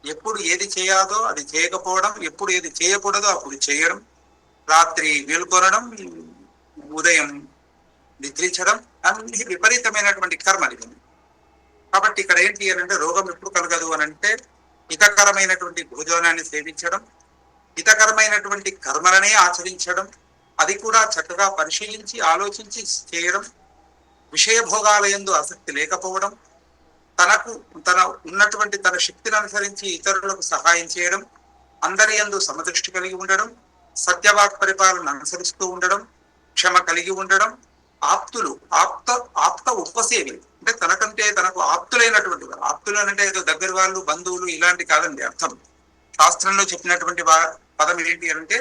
ఎప్పుడు ఏది చేయాలో అది చేయకపోవడం, ఎప్పుడు ఏది చేయకూడదో అప్పుడు చేయడం, రాత్రి మేల్కొనడం, ఉదయం నిద్రించడం, అన్ని విపరీతమైనటువంటి కర్మలు ఇవన్నీ. కాబట్టి ఇక్కడ ఏంటి అని అంటే రోగం ఎప్పుడు కలగదు అని అంటే హితకరమైనటువంటి భోజనాన్ని సేవించడం, హితకరమైనటువంటి కర్మలనే ఆచరించడం, అది కూడా చక్కగా పరిశీలించి ఆలోచించి చేయడం, విషయభోగాల యందు ఆసక్తి లేకపోవడం, తన ఉన్నటువంటి తన శక్తిని అనుసరించి ఇతరులకు సహాయం చేయడం, అందరి యందు సమదృష్టి కలిగి ఉండడం, సత్యవాక్ పరిపాలన అనుసరిస్తూ ఉండడం, క్షమ కలిగి ఉండడం, ఆప్త ఉపసేవి అంటే తనకంటే తనకు ఆప్తులైనటువంటి వారు. ఆప్తులు అంటే ఏదో దగ్గర వాళ్ళు, బంధువులు ఇలాంటి కాదండి అర్థం. శాస్త్రంలో చెప్పినటువంటి పదం ఏంటి అంటే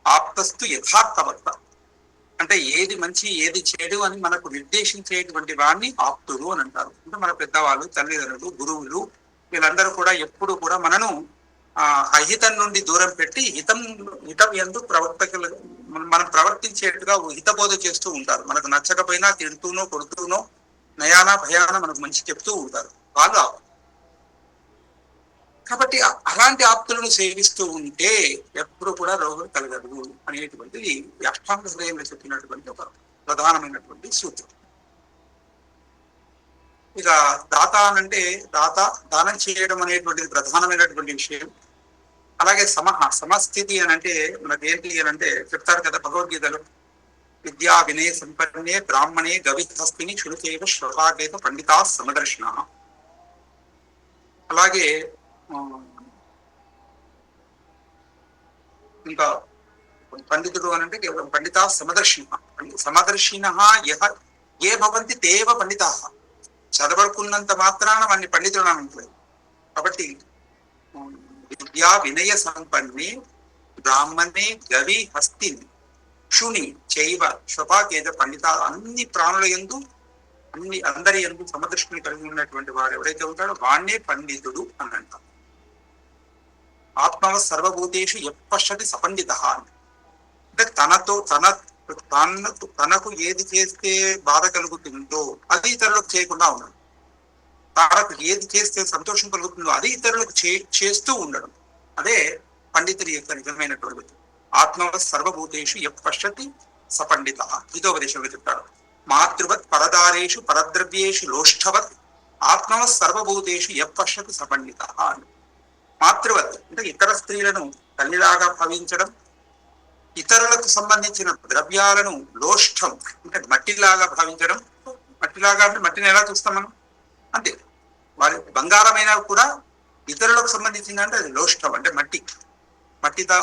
ఆప్తస్తు యథార్థవర్త. అంటే ఏది మంచి ఏది చెడు అని మనకు నిర్దేశించేటువంటి వాడిని ఆప్తులు అని అంటారు. అంటే మన పెద్దవాళ్ళు, తల్లిదండ్రులు, గురువులు వీళ్ళందరూ కూడా ఎప్పుడు కూడా మనను అహితం నుండి దూరం పెట్టి హితం యందు మనం ప్రవర్తించేట్టుగా హితబోధ చేస్తూ ఉంటారు. మనకు నచ్చకపోయినా తిడుతూనో కొడుతూనో నయానా భయాన మనకు మంచి చెప్తూ ఉంటారు వాళ్ళు. కాబట్టి అలాంటి ఆప్తులను సేవిస్తూ ఉంటే ఎప్పుడు కూడా రోగం కలగదు అనేటువంటిది అష్టాంగ హృదయంలో చెప్పినటువంటి ఒక ప్రధానమైనటువంటి సూత్రం. ఇక దాత అనంటే దానం చేయడం అనేటువంటిది ప్రధానమైనటువంటి విషయం. అలాగే సమస్థితి అని అంటే మనకి ఏంటి అని అంటే చెప్తారు కదా భగవద్గీతలో, విద్యా వినయ సంపన్నే బ్రాహ్మణే గవిహస్తిని శృతేవ శ్రోతాకేత పండితా సమదర్శన. అలాగే ఇంకా పండితుడు అని అంటే కేవలం పండితా సమదర్శిన ఏ భవంతి తేవ పండితా. చదవకున్నంత మాత్రాన వాడిని పండితుడు అనట్లేదు. కాబట్టి విద్యా వినయ సంపన్నే బ్రాహ్మణే గవి హస్తిని శుని చైవ శ్వపాకేత పండిత. అన్ని ప్రాణుల యందు అందరి యందు సమదృష్టిని కలిగి ఉన్నటువంటి వాడు ఎవరైతే ఉంటాడో వాణ్ణే పండితుడు అని అంటారు. ఆత్మవ సర్వభూతేషు ఎప్పశతి సపండిత అంటే తనకు ఏది చేస్తే బాధ కలుగుతుందో అది ఇతరులకు చేయకుండా ఉండడం, తనకు ఏది చేస్తే సంతోషం కలుగుతుందో అది ఇతరులకు చేస్తూ ఉండడం, అదే పండితుడి యొక్క నిజమైనటువంటి. ఆత్మవ సర్వభూతేషు ఎప్పశతి సపండిత. హితోపదేశంలో చెప్తాడు, మాతృవత్ పరదారేషు పరద్రవ్యేషు లోష్ఠవత్ ఆత్మవ సర్వభూతేషు ఎప్పశతి సపండిత. మాతృవత్ అంటే ఇతర స్త్రీలను తల్లిలాగా భావించడం, ఇతరులకు సంబంధించిన ద్రవ్యాలను లోష్ఠం అంటే మట్టిలాగా భావించడం. మట్టిలాగా అంటే మట్టిని ఎలా చూస్తాం మనం, అంతే. వారి బంగారమైనా కూడా ఇతరులకు సంబంధించింది అంటే అది లోష్ఠం అంటే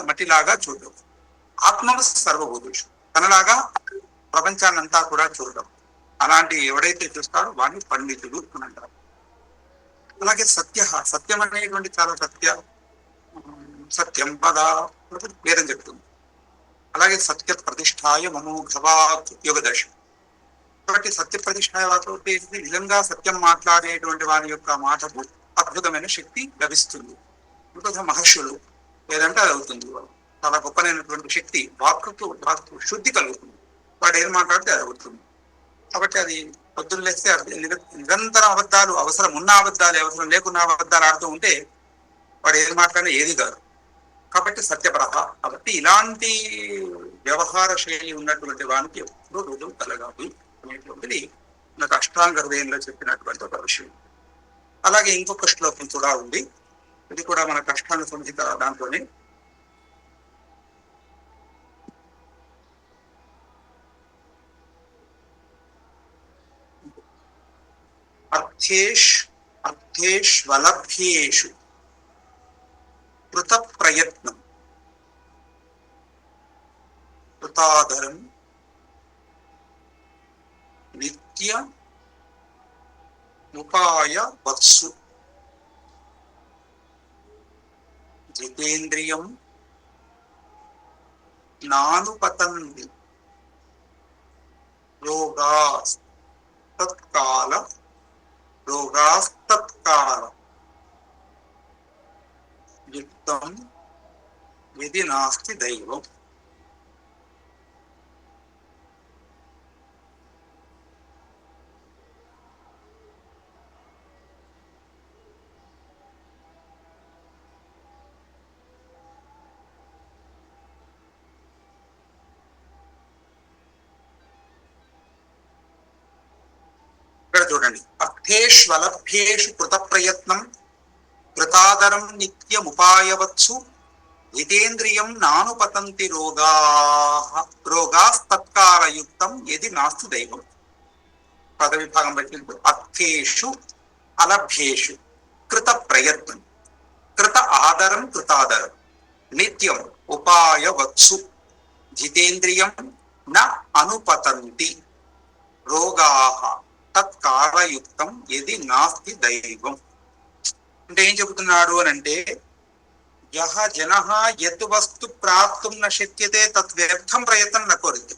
మట్టిలాగా చూడడం. ఆత్మ సర్వభూతేషు తనలాగా ప్రపంచాన్నంతా కూడా చూడడం. అలాంటి ఎవడైతే చూస్తాడో వాడిని పండితుడు అని అంటారు. అలాగే సత్యం అనేటువంటి చాలా సత్యం పద వేదం చెప్తుంది. అలాగే సత్య ప్రతిష్టాయ మనోఘవాత్ యోగ దర్శనం. కాబట్టి సత్య ప్రతిష్టాయ నిజంగా సత్యం మాట్లాడేటువంటి వారి యొక్క మాటకు అద్భుతమైన శక్తి లభిస్తుంది. మహర్షులు లేదంటే అది అవుతుంది. చాలా గొప్పనైనటువంటి శక్తి వాక్కు శుద్ధి కలుగుతుంది. వాడు ఏం మాట్లాడితే అది అవుతుంది. కాబట్టి అది పొద్దున్న లేస్తే నిరంతరం అబద్ధాలు, అవసరం ఉన్న అబద్ధాలు అవసరం లేకున్న అబద్ధాలు ఆడుతూ ఉంటే వాడు ఏది మాట్లాడినా ఏది కాదు. కాబట్టి సత్యపరహ. కాబట్టి ఇలాంటి వ్యవహార శైలి ఉన్నటువంటి వానికి ఎప్పుడూ రోజు కలగాలి అనేటువంటిది నాకు అష్టాంగ హృదయంలో చెప్పినటువంటి ఒక విషయం. అలాగే ఇంకొక శ్లోకం కూడా ఉంది, ఇది కూడా మన అష్టాంగ సంహిత దాంట్లోనే. అర్థేష్వలభ్యేషు కృత ప్రయత్నం కృతాదరం నిత్య ఉపాయ వత్సు జితేంద్రియం నానుపతంతి రోగాస్తత్కాల యుక్తం యది నాస్తి దైవం. ఇక్కడ చూడండి, అర్థేష్వలభ్యేషు కృత ప్రయత్నం కృతాదరం నిత్యముపాయవత్సు జితేంద్రియం నానుపతంతి రోగాస్తత్కాలయుక్తం యది నాస్తి దైవం. పద విభాగం బట్టి అర్థేషు అలభ్యేషు కృత ప్రయత్నం కృత ఆదరం కృతాదరం నిత్యం ఉపాయవత్సు జితేంద్రియం న అనుపతంతి రోగాః తత్కాలయుక్తం యది నాస్తి దైవం. అంటే ఏం చెబుతున్నాడు అని అంటే, యః జనః యత్ వస్తు ప్రాప్తుం న శక్యతే తత్ వ్యర్థం ప్రయత్నం న కుర్యాత్.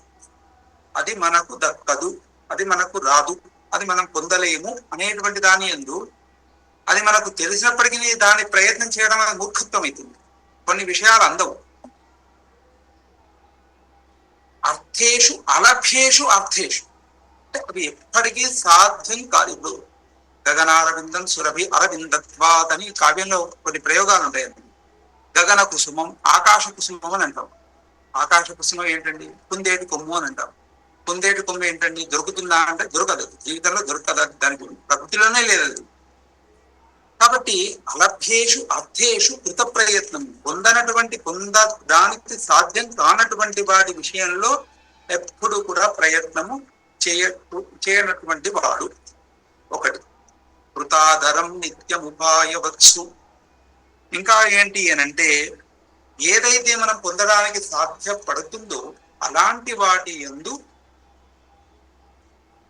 అది మనకు దక్కదు, అది మనకు రాదు, అది మనం పొందలేము అనేటువంటి దాని యందు అది మనకు తెలిసినప్పటికీ దాని ప్రయత్నం చేయడం అనేది మూర్ఖత్వం అవుతుంది. కొన్ని విషయాలు అందవు. అర్థేషు అలభ్యేషు అర్థేషు అంటే అవి ఎప్పటికీ సాధ్యం కాదు. ఇప్పుడు గగనారవిందం సురభి అరవిందత్వాత్ అని కావ్యంలో కొన్ని ప్రయోగాలు ఉంటాయండి. గగన కుసుమం, ఆకాశ కుసుమం అని అంటాం. ఆకాశ కుసుమం ఏంటండి? కుందేటి కొమ్ము అని అంటాం. కుందేటి కొమ్ము ఏంటండి? దొరుకుతుందా అంటే దొరకదు, జీవితంలో దొరకదు, దానికి ప్రకృతిలోనే లేదు. కాబట్టి అలభ్యేషు అర్థేషు కృత ప్రయత్నం, దానికి సాధ్యం కానటువంటి వాటి విషయంలో ఎప్పుడు కూడా ప్రయత్నము చేయనటువంటి వాడు ఒకటి. కృతాదరం నిత్యముపాయవత్సు. ఇంకా ఏంటి అనంటే, ఏదైతే మనం పొందడానికి సాధ్యపడుతుందో అలాంటి వాటి యందు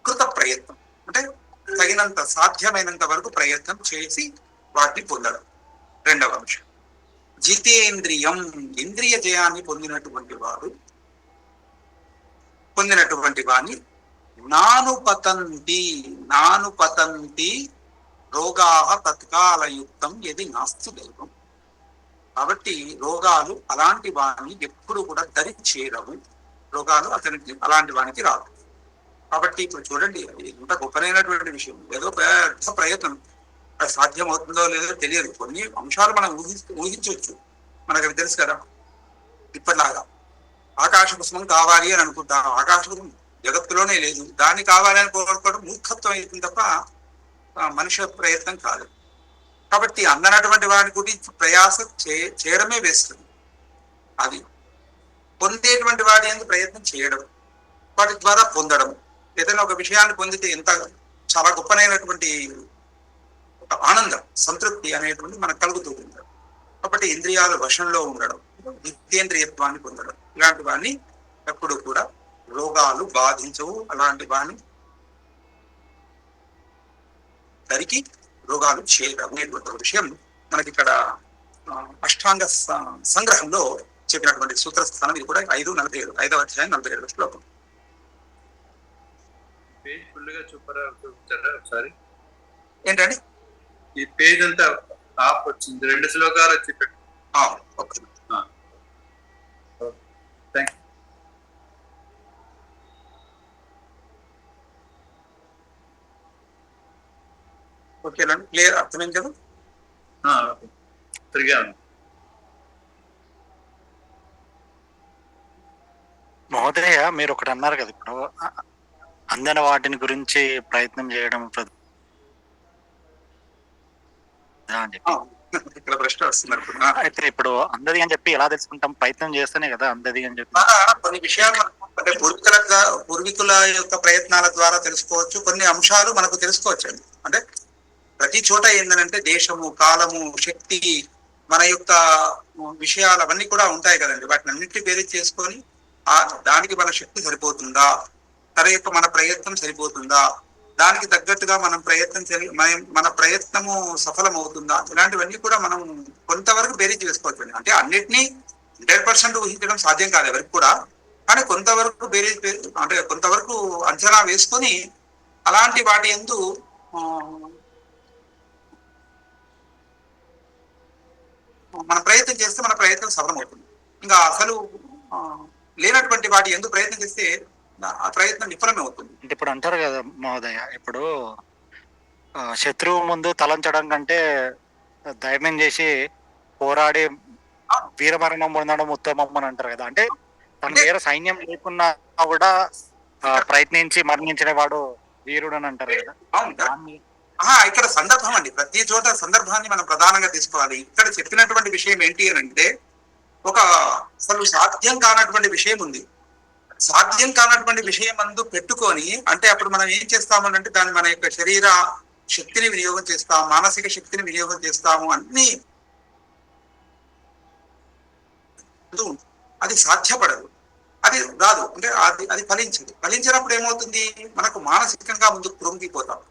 కృత ప్రయత్నం అంటే తగినంత సాధ్యమైనంత వరకు ప్రయత్నం చేసి వాటిని పొందడం. రెండవ అంశం జితేంద్రియం, ఇంద్రియ జయాన్ని పొందినటువంటి వాణ్ణి నానుపతంతి రోగాః తత్కాలయుక్తం యది నాస్తి దైవం. కాబట్టి రోగాలు అలాంటి వాణ్ణి ఎప్పుడు కూడా దరి చేరవు, రోగాలు అతనికి అలాంటి వానికి రావు. కాబట్టి ఇప్పుడు చూడండి, ఇంత గొప్పనైనటువంటి విషయం, ఏదో పెద్ద ప్రయత్నం, అది సాధ్యం అవుతుందో లేదో తెలియదు. కొన్ని అంశాలు మనం ఊహించవచ్చు, మనకు అవి తెలుసు కదా. ఇప్పటిలాగా ఆకాశ కుసుమం కావాలి అని అనుకుంటాం, ఆకాశ కుసుమం జగత్తులోనే లేదు, దాన్ని కావాలని కోరుకోవడం మూర్ఖత్వం అవుతుంది తప్ప మనిషి ప్రయత్నం కాదు. కాబట్టి అందనటువంటి వారి గురించి ప్రయాస చేయడమే వేస్తుంది. అది పొందేటువంటి వాటి ఎందుకు ప్రయత్నం చేయడం, వాటి ద్వారా పొందడం. ఏదైనా ఒక విషయాన్ని పొందితే ఎంత చాలా గొప్పనైనటువంటి ఒక ఆనందం, సంతృప్తి అనేటువంటి మనకు కలుగుతూ ఉంటాడు. కాబట్టి ఇంద్రియాల వశంలో ఉండడం, నిత్యేంద్రియత్వాన్ని పొందడం, ఇలాంటి వాడిని ఎప్పుడు కూడా రోగాలు బాధించవు. అలాంటి వాడిని దరికి రోగాలు చేరనేటువంటి విషయం మనకి ఇక్కడ అష్టాంగ సంగ్రహంలో చెప్పినటువంటి సూత్రస్థానం. ఇది కూడా 5:47, 5వ అధ్యాయం 47వ శ్లోకం. ఒకసారి ఏంటండి ఈ పేజ్ అంతా టాప్ వచ్చింది, 2 శ్లోకాలు వచ్చి పెట్టు. ఓకేనండి, క్లియర్, అర్థమైంది కదా. తిరిగాను. మహోదయ, మీరు ఒకటి అన్నారు కదా, ఇప్పుడు అందని వాటిని గురించి ప్రయత్నం చేయడం అని చెప్పి. ఇక్కడ ప్రశ్న వస్తున్నారు. అయితే ఇప్పుడు అందది అని చెప్పి ఎలా తెలుసుకుంటాం? ప్రయత్నం చేస్తేనే కదా అందది అని చెప్పి. కొన్ని విషయాలు అంటే పూర్వీకుల యొక్క ప్రయత్నాల ద్వారా తెలుసుకోవచ్చు, కొన్ని అంశాలు మనకు తెలుసుకోవచ్చు అండి. అంటే ప్రతి చోట ఏంటంటే దేశము, కాలము, శక్తి, మన యొక్క విషయాలు అవన్నీ కూడా ఉంటాయి కదండి. వాటిని అన్నింటినీ బేరీజ్ చేసుకొని దానికి మన శక్తి సరిపోతుందా, మన ప్రయత్నం సరిపోతుందా, దానికి తగ్గట్టుగా మనం మన ప్రయత్నము సఫలం అవుతుందా, ఇలాంటివన్నీ కూడా మనం కొంతవరకు బేరీజ్ చేసుకోవచ్చు. అంటే అన్నిటినీ 100% ఊహించడం సాధ్యం కాదు ఎవరికి కూడా, కానీ కొంతవరకు అంటే కొంతవరకు అంచనా వేసుకొని అలాంటి వాటి యందు మన ప్రయత్నం చేస్తే మన ప్రయత్నం సఫలం అవుతుంది. ఇంకా అసలు లేనటువంటి వాటి యందు ప్రయత్నం చేస్తే ఆ ప్రయత్నం విఫలమే అవుతుంది. అంటే ఇప్పుడు అంటారు కదా మహోదయ, ఇప్పుడు శత్రువు ముందు తలంచడం కంటే ధైర్యం చేసి పోరాడి వీరమరణం పొందడం ఉత్తమం అని అంటారు కదా. అంటే తన వేరే సైన్యం లేకున్నా కూడా ప్రయత్నించి మరణించిన వాడు వీరుడు అని అంటారు కదా. ఇక్కడ సందర్భం అండి, ప్రతి చోట సందర్భాన్ని మనం ప్రధానంగా తీసుకోవాలి. ఇక్కడ చెప్పినటువంటి విషయం ఏంటి అని అంటే, అసలు సాధ్యం కానటువంటి విషయం ఉంది. సాధ్యం కానటువంటి విషయం అందు పెట్టుకొని అంటే అప్పుడు మనం ఏం చేస్తాము అంటే దాన్ని మన యొక్క శరీర శక్తిని వినియోగం చేస్తాము, మానసిక శక్తిని వినియోగం చేస్తాము, అన్ని అది సాధ్యపడదు, అది రాదు. అంటే అది ఫలించదు. ఫలించినప్పుడు ఏమవుతుంది, మనకు మానసికంగా ముందు కృంగిపోతాం.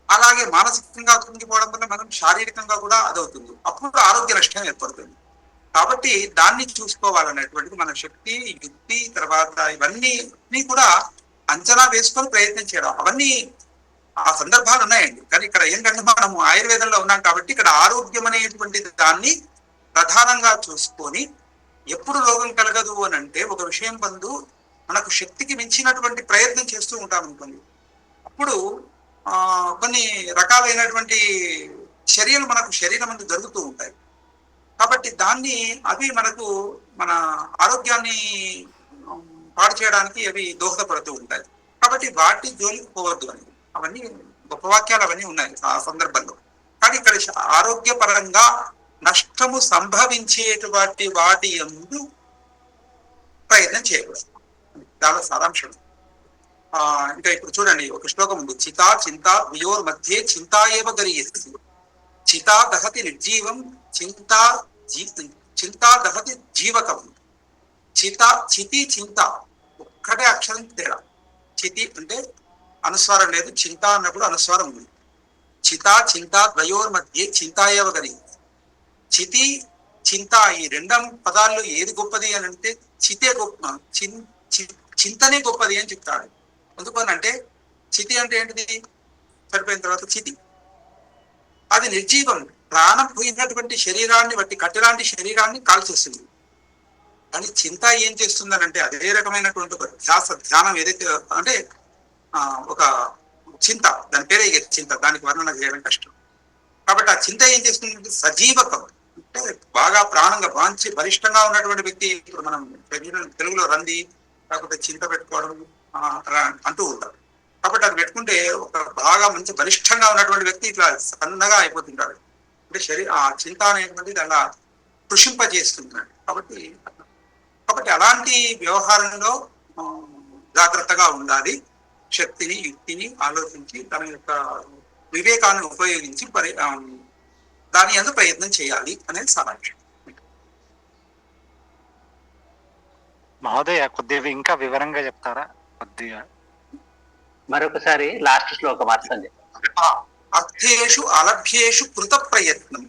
అలాగే మానసికంగా కృంగిపోవడం వల్ల మనం శారీరకంగా కూడా అదవుతుంది. అప్పుడు ఆరోగ్య నష్టం ఏర్పడుతుంది. కాబట్టి దాన్ని చూసుకోవాలనేటువంటిది మన శక్తి, యుక్తి, తర్వాత ఇవన్నీ కూడా అంచనా వేసుకొని ప్రయత్నం చేయడం, అవన్నీ ఆ సందర్భాలు ఉన్నాయండి. కానీ ఇక్కడ ఏంటంటే మనము ఆయుర్వేదంలో ఉన్నాం కాబట్టి ఇక్కడ ఆరోగ్యం అనేటువంటి దాన్ని ప్రధానంగా చూసుకొని, ఎప్పుడు రోగం కలగదు అని అంటే ఒక విషయం బంధు మనకు శక్తికి మించినటువంటి ప్రయత్నం చేస్తూ ఉంటాం అనుకోండి, అప్పుడు కొన్ని రకాలైనటువంటి చర్యలు మనకు శరీరం ముందు జరుగుతూ ఉంటాయి. కాబట్టి అవి మనకు మన ఆరోగ్యాన్ని పాడు చేయడానికి అవి దోహదపడుతూ ఉంటాయి. కాబట్టి వాటి జోలికి పోవద్దు అని అవన్నీ గొప్ప వాక్యాలు అవన్నీ ఉన్నాయి ఆ సందర్భంలో. కానీ ఇక్కడ ఆరోగ్యపరంగా నష్టము సంభవించేటువంటి వాటి యందు ప్రయత్నం చేయకూడదు. చాలా సారాంశం. ఇంకా ఇప్పుడు చూడండి, ఒక శ్లోకం ఉంది, చితా చింత వియోర్ మధ్యే చింతా ఏవ గరీయసి, చితా దహతి నిర్జీవం చింతా దహతి జీవకం. చితి చింత ఒక్కటే అక్షరం తేడా. చితి అంటే అనుస్వారం లేదు, చింత అన్నప్పుడు అనుస్వారం ఉంది. చితా చింత ద్వయోర్ మధ్యే చింతా ఏవ గరీయసి. చితి చింత ఈ రెండం పదాల్లో ఏది గొప్పది అని అంటే చితే గొప్ప, చింతనే గొప్పది అని చెప్తాడు. ఎందుకనంటే చితి అంటే ఏంటిది, చనిపోయిన తర్వాత చితి, అది నిర్జీవం, ప్రాణం పోయినటువంటి శరీరాన్ని బట్టి కట్టెలాంటి శరీరాన్ని కాల్చేస్తుంది. కానీ చింత ఏం చేస్తుందనంటే అదే రకమైనటువంటి ఒక ధ్యానం ఏదైతే అంటే ఒక చింత, దాని పేరే చింత, దానికి వర్ణన చేయడం కష్టం. కాబట్టి ఆ చింత ఏం చేస్తుందంటే సజీవకం, అంటే బాగా ప్రాణంగా బాంచి బలిష్టంగా ఉన్నటువంటి వ్యక్తి, ఇప్పుడు మనం తెలుగులో రంది లేకపోతే చింత పెట్టుకోవడం అంటూ ఉంటారు. కాబట్టి అది పెట్టుకుంటే ఒక బాగా మంచి బలిష్టంగా ఉన్నటువంటి వ్యక్తి ఇట్లా సన్నగా అయిపోతుంటాడు. అంటే ఆ చింత అనేటువంటిది అలా కృషింపజేస్తుంటాడు. కాబట్టి అలాంటి వ్యవహారంలో జాగ్రత్తగా ఉండాలి. శక్తిని, యుక్తిని ఆలోచించి తన యొక్క వివేకాన్ని ఉపయోగించి దాని యందు ప్రయత్నం చేయాలి అనేది సారాంశం. మహోదయ, కొద్దిగా ఇంకా వివరంగా చెప్తారా? కొద్దిగా మరొకసారి లాస్ట్ శ్లోకం అర్థం చెప్పండి. అర్థేషు అలభ్యేషు కృత ప్రయత్నం.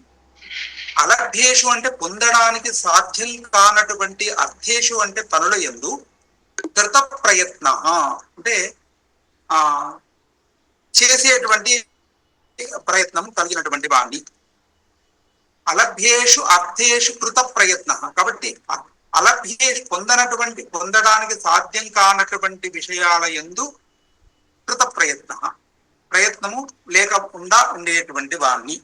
అలభ్యేషు అంటే పొందడానికి సాధ్యం కానటువంటి, అర్థేషు అంటే పనుల యందు, కృత ప్రయత్న అంటే చేసేటువంటి ప్రయత్నం కలిగినటువంటి వాణ్ణి. అలభ్యేషు అర్థేషు కృత ప్రయత్న. కాబట్టి పొందడానికి సాధ్యం కానటువంటి విషయాల యందు కృత ప్రయత్నము లేకుండా ఉండేటువంటి వాణ్ణి.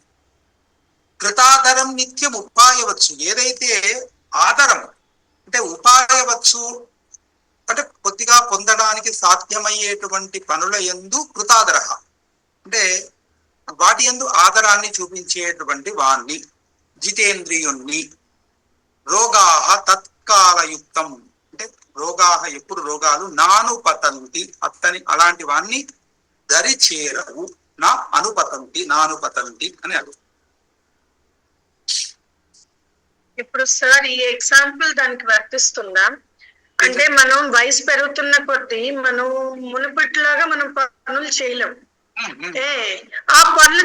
కృతాదరం నిత్యం ఉపాయవచ్చు. ఏదైతే ఆదరం అంటే ఉపాయవచ్చు అంటే కొద్దిగా పొందడానికి సాధ్యమయ్యేటువంటి పనుల యందు కృతాదర అంటే వాటి యందు ఆదరాన్ని చూపించేటువంటి వాణ్ణి, జితేంద్రియుణ్ణి. రోగాహ తత్కాలయుక్తం అంటే రోగాహ ఎప్పుడు రోగాలు నానుపతంతి అత్తని అలాంటి వాణ్ణి దరి చేరవు, నా అనుపతంతి నానుపతంతి అని అడుగు. ఇప్పుడు సార్ ఈ ఎగ్జాంపుల్ దానికి వర్తిస్తుందా? అంటే మనం వయసు పెరుగుతున్న కొద్దీ మనం మునుపటిలాగా మనం పనులు చేయలేం. ఆ పనులు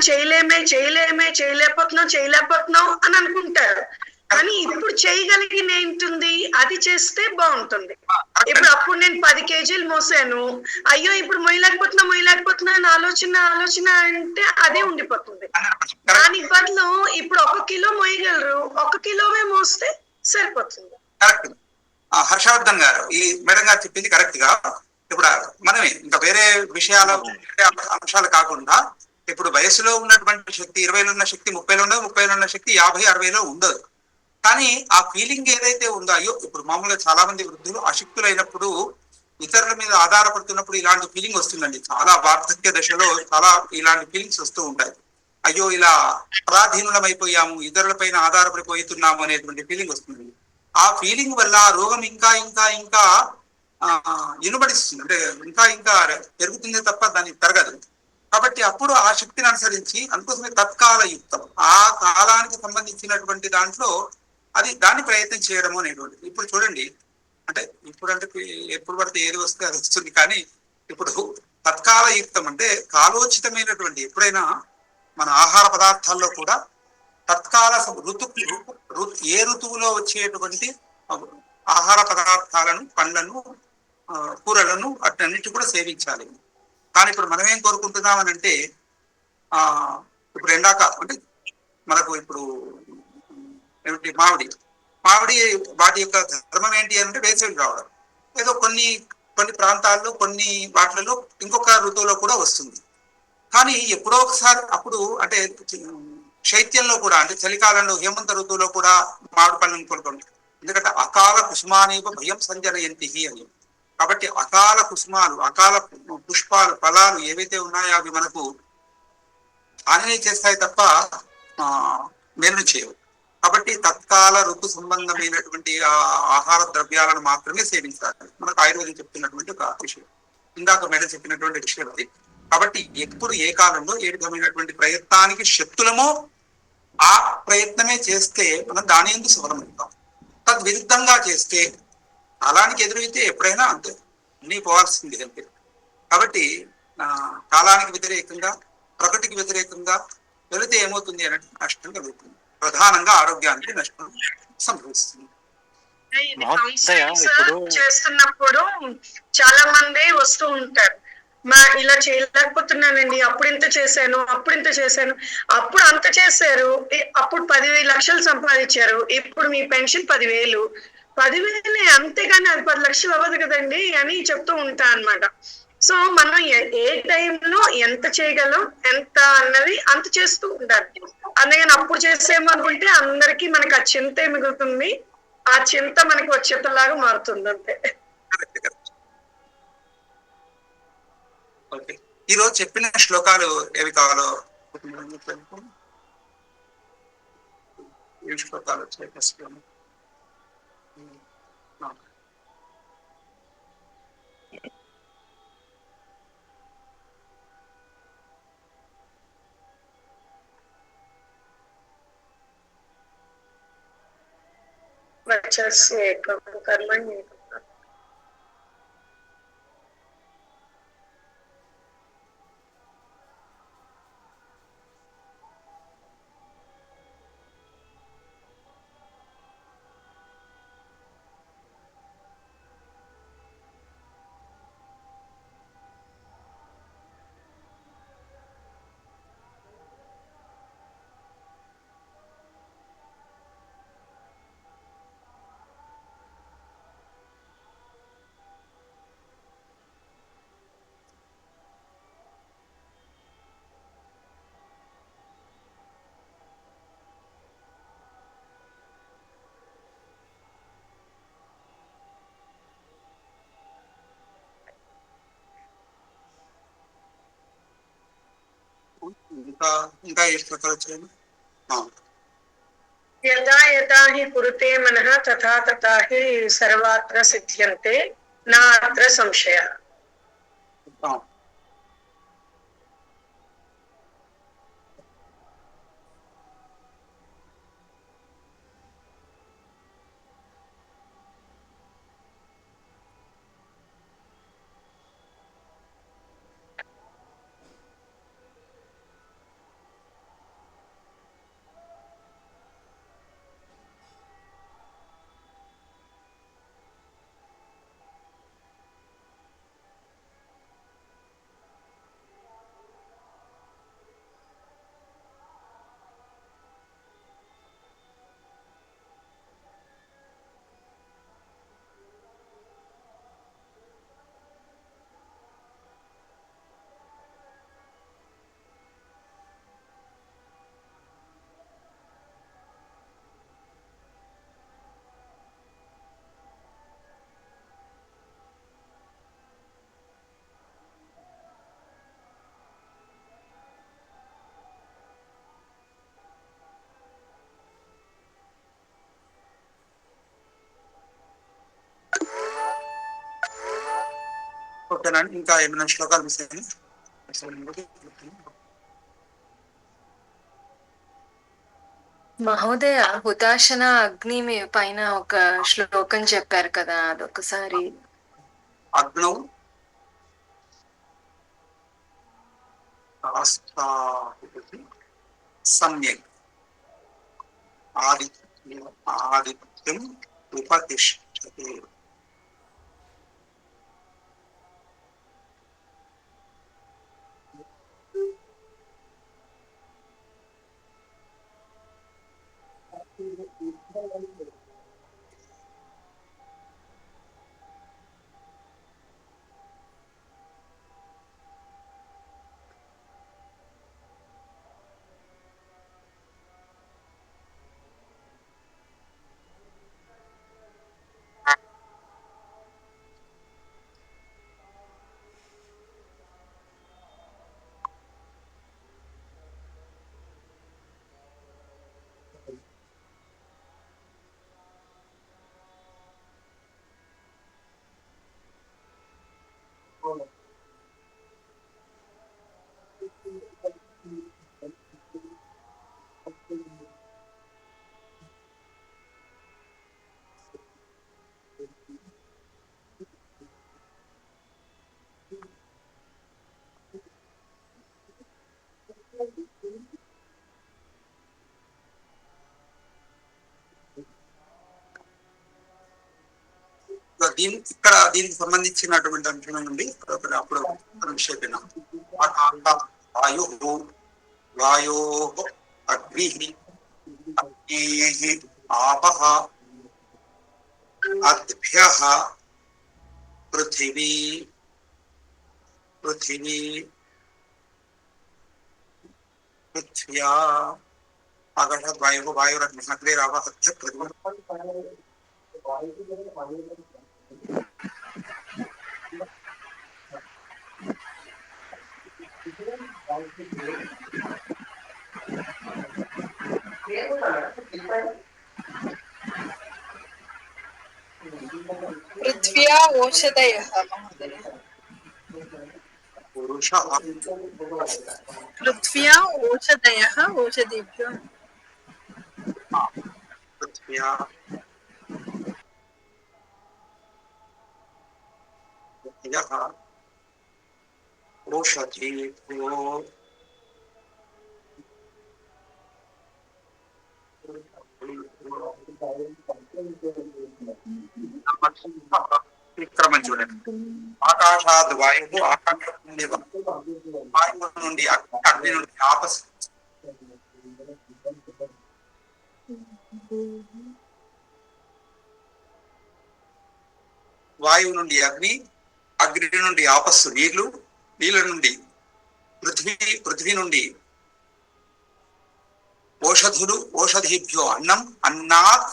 చేయలేకపోతున్నాం అని అనుకుంటారు. కానీ ఇప్పుడు చేయగలిగిన ఏంటుంది, అది చేస్తే బాగుంటుంది. ఇప్పుడు అప్పుడు నేను 10 కేజీలు మోసాను, అయ్యో ఇప్పుడు మొయ్యలేకపోతున్నా అని ఆలోచన అంటే అదే ఉండిపోతుంది. దానికి బదులు ఇప్పుడు 1 కిలో మోయగలరు, 1 కిలోవే మోస్తే సరిపోతుంది. కరెక్ట్. హర్షవర్ధన్ గారు ఈ మేడం గారు చెప్పింది కరెక్ట్ గా. ఇప్పుడు మనమే ఇంకా వేరే విషయాల అంశాలు కాకుండా ఇప్పుడు వయసులో ఉన్నటువంటి శక్తి 20లో ఉన్న శక్తి 30లో ఉండదు, 30లో ఉన్న శక్తి 50, 60లో ఉండదు. కానీ ఆ ఫీలింగ్ ఏదైతే ఉందో, అయ్యో ఇప్పుడు మామూలుగా చాలా మంది వృద్ధులు అశక్తులైనప్పుడు ఇతరుల మీద ఆధారపడుతున్నప్పుడు ఇలాంటి ఫీలింగ్ వస్తుందండి. చాలా వార్ధక్య దశలో చాలా ఇలాంటి ఫీలింగ్స్ వస్తూ ఉంటాయి. అయ్యో ఇలా పరాధీనులమైపోయాము, ఇతరులపైన ఆధారపడిపోతున్నాము అనేటువంటి ఫీలింగ్ వస్తుంది. ఆ ఫీలింగ్ వల్ల రోగం ఇంకా ఇంకా ఇంకా ఇనుబడిస్తుంది, అంటే ఇంకా ఇంకా పెరుగుతుందే తప్ప దాన్ని తరగదు. కాబట్టి అప్పుడు ఆ శక్తిని అనుసరించి అందుకోసమే తత్కాల యుక్తం, ఆ కాలానికి సంబంధించినటువంటి దాంట్లో అది దాన్ని ప్రయత్నం చేయడము అనేటువంటిది. ఇప్పుడు చూడండి, అంటే ఇప్పుడు అంటే ఎప్పుడు పడితే ఏది వస్తే అది వస్తుంది. కానీ ఇప్పుడు తత్కాల యుక్తం అంటే కాలోచితమైనటువంటి ఎప్పుడైనా మన ఆహార పదార్థాల్లో కూడా తత్కాల ఏ ఋతువులో వచ్చేటువంటి ఆహార పదార్థాలను, పండ్లను, కూరలను అటన్నిటి కూడా సేవించాలి. కానీ ఇప్పుడు మనం ఏం కోరుకుంటున్నామని అంటే ఇప్పుడు ఎండాక అంటే మనకు ఇప్పుడు ఏమిటి మామిడి వాటి యొక్క ధర్మం ఏంటి అంటే వేసవి రావడం. ఏదో కొన్ని ప్రాంతాల్లో కొన్ని వాటిలలో ఇంకొక ఋతువులో కూడా వస్తుంది. కానీ ఎప్పుడో ఒకసారి అప్పుడు అంటే శైత్యంలో కూడా అంటే చలికాలంలో హేమంత ఋతువులో కూడా మామిడి పళ్ళను కొనుక్కోండి. ఎందుకంటే అకాల కుసుమానేవ భయం సంజనయంతి అని. కాబట్టి అకాల కుసుమాలు, అకాల పుష్పాలు, ఫలాలు ఏవైతే ఉన్నాయో అవి మనకు హాని చేస్తాయి తప్ప మేలు చేయవు. కాబట్టి తత్కాల ఋతు సంబంధమైనటువంటి ఆహార ద్రవ్యాలను మాత్రమే సేవించాలి. మనకు ఆయుర్వేదం చెప్తున్నటువంటి ఒక విషయం, ఇందాక మేడం చెప్పినటువంటి విషయం అది. కాబట్టి ఎప్పుడు ఏ కాలంలో ఏ విధమైనటువంటి ప్రయత్నానికి శక్తులమో ఆ ప్రయత్నమే చేస్తే మనం దాని ఎందుకు సఫలమవుతాం. తద్విరుద్ధంగా చేస్తే కాలానికి ఎదురైతే ఎప్పుడైనా అంతే అన్నీ పోవాల్సింది అంతే. కాబట్టి కాలానికి వ్యతిరేకంగా, ప్రకృతికి వ్యతిరేకంగా వెళితే ఏమవుతుంది అంటే నష్టం కలుగుతుంది. ప్రధానంగా ఆరోగ్యానికి నష్టం సంభవిస్తుంది. చేస్తున్నప్పుడు చాలా మంది వస్తూ ఉంటారు, ఇలా చేయలేకపోతున్నానండి, అప్పుడు ఇంత చేశాను, అప్పుడు అంత చేశారు, అప్పుడు 10 లక్షలు సంపాదించారు, ఇప్పుడు మీ పెన్షన్ 10,000. 10,000 అంతేగాని అది 10 లక్షలు అవ్వదు కదండి అని చెప్తూ ఉంటా అన్నమాట. సో మనం ఏ టైంలో ఎంత చేయగలం, ఎంత అన్నది అంత చేస్తూ ఉండాలి. అందుకని అప్పుడు చేసేమనుకుంటే అందరికీ మనకి ఆ చింతే మిగులుతుంది, ఆ చింత మనకి వచ్చేతలాగా మారుతుంది అంతే. ఓకే, ఈరోజు చెప్పిన శ్లోకాలు ఏవి కావాలో ఏ శ్లోకాలు వచ్చాయి ఫస్ట్ వచ్చేసి కర్మ ఇంకా ఇంకా ఏ శ్లోకాలు వచ్చాయి? యదా యదా హి కురుతే మనః తథా తథా హి సర్వాత్ర సిద్ధ్యంతే నాత్ర సంశయ. ఓకేనండి. ఇంకా ఏమైనా శ్లోకాలు మిస్ అయ్యాయి? మహోదయ, హుతాశన అగ్ని పైన ఒక శ్లోకం చెప్పారు కదా, అదొకసారి. అగ్నౌ సమ్యక్ ఆదిత్యం ఉపతిష్ఠతే. ఇక్కడ దీనికి సంబంధించినటువంటి అంశం నుండి అప్పుడు విషయం విన్నాం. వాయు వాయో అగ్ని ఆపః అద్భ్యః పృథివీ పృథివీ పృథ్వ్యా ఆకాశాత్ వాయుః వాయురగ్నిః అగ్నిరాపః పృథివీ. పృథ్వ్యా ఓషధయః మహోదయ. పురుషః పృథ్వ్యా ఓషధయః ఓషధీభ్యో. పృథ్వ్యా ఓషధీభ్యో విక్రమం చూడండి. ఆకాశాద్ వాయువు, ఆకాశం నుండి వాయువు నుండి అగ్ని నుండి ఆపస్ వాయువు నుండి అగ్ని, అగ్ని నుండి ఆపస్సు నీళ్లు, నీళ్ళ నుండి పృథ్వీ, పృథ్వీ నుండి ఓషధులు, ఓషధీభ్యో అన్నం, అన్నాత్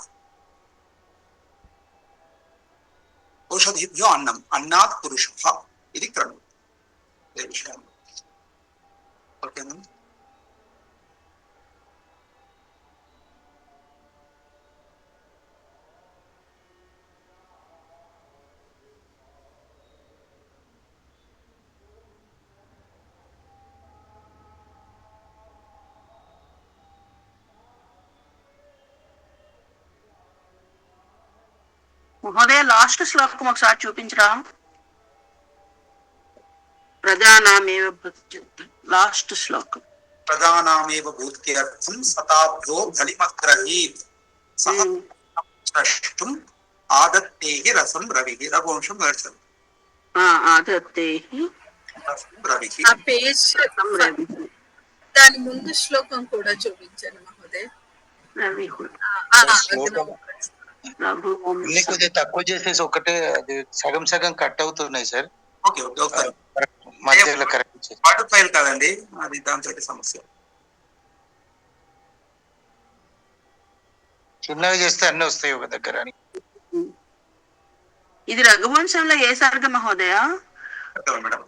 ఓషధీభ్యో అన్నం, అన్నాత్ పురుష. ఇది క్రమం. ఓకేనా? మహోదయ లాస్ట్ శ్లోకం ఒకసారి చూపించరా? ప్రధానమేవ లాస్ట్ శ్లోకం. ప్రధానమేవ భూత్యర్థం సతాభ్యో బలిమగ్రహీత్ సహ ద్రష్టుం ఆదత్తేహి రసం రవిహి. రఘువంశం నడిచారు. ఆదత్తేహి రవిహి. ఆ పేజ్ దాని ముందు శ్లోకం కూడా చూపించాను మహోదయ. అన్ని కొద్దిగా తక్కువ చేసేసి ఒకటే అది సగం సగం కట్ అవుతున్నాయి సార్. ఓకే ఓకే ఒకసారి మధ్యలో కరెక్ట్ వాటర్ ఫైల్ కాదండి, అది దాంతో సమస్య. చిన్నగా చేస్తే అన్ని వస్తాయి ఒక దగ్గర అని. ఇది రఘువంశంలో ఏ సర్గ మహోదయ? మేడం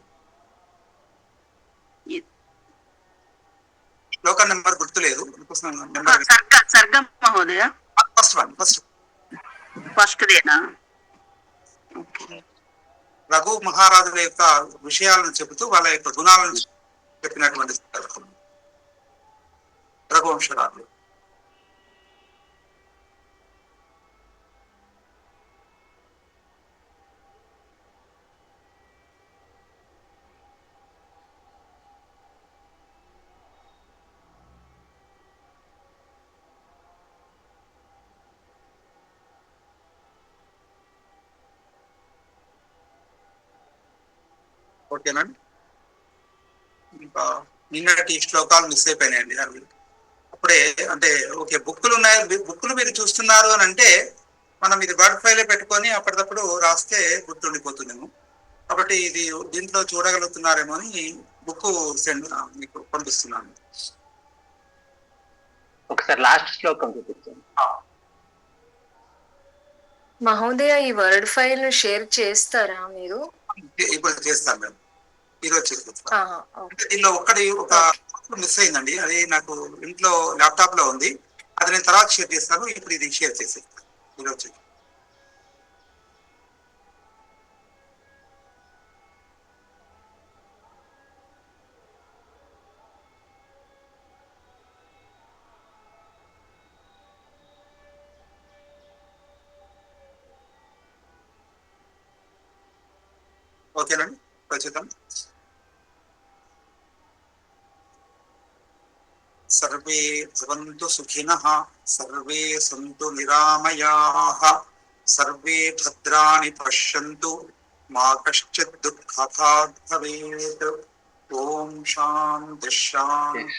శ్లోక నెంబర్ గుర్తులేదు. సర్గ మహోదయ ఫస్ట్ దేనా? రఘు మహారాజుల యొక్క విషయాలను చెబుతూ వాళ్ళ యొక్క గుణాలను చెప్పినటువంటి రఘువంశరాజు. ఓకేనండి. ఇంకా నిన్నటి శ్లోకాలు మిస్ అయిపోయినాయండి. అవి అప్పుడే అంటే ఓకే బుక్కులు ఉన్నాయి, బుక్కులు మీరు చూస్తున్నారు అని అంటే మనం ఇది వర్డ్ ఫైలే పెట్టుకొని అప్పటికప్పుడు రాస్తే గుర్తుండిపోతుందేమో. కాబట్టి ఇది దీంట్లో చూడగలుగుతున్నారేమో అని బుక్ సెండ్ మీకు పంపిస్తున్నాను. ఒకసారి లాస్ట్ శ్లోకం చూపించండి. మహోదయ ఈ వర్డ్ ఫైల్ షేర్ చేస్తారా మీరు? ఇప్పుడు చేస్తాను మేడం, ఈరోజు చేస్తాను. దీనిలో ఒక మిస్ అయిందండి, అది నాకు ఇంట్లో ల్యాప్టాప్ లో ఉంది, అది నేను తర్వాత షేర్ చేస్తాను. ఇప్పుడు ఇది షేర్ చేసేస్తాను ఈరోజు. ఓకేనండి, ప్రస్తుతం సర్వే భవంతు సుఖినః, సర్వే సంతు నిరామయాః, సర్వే భద్రాణి పశ్యంతు, మా కశ్చిత్ దుఃఖభాగ్ భవేత్. ఓం శాంతి శాంతి.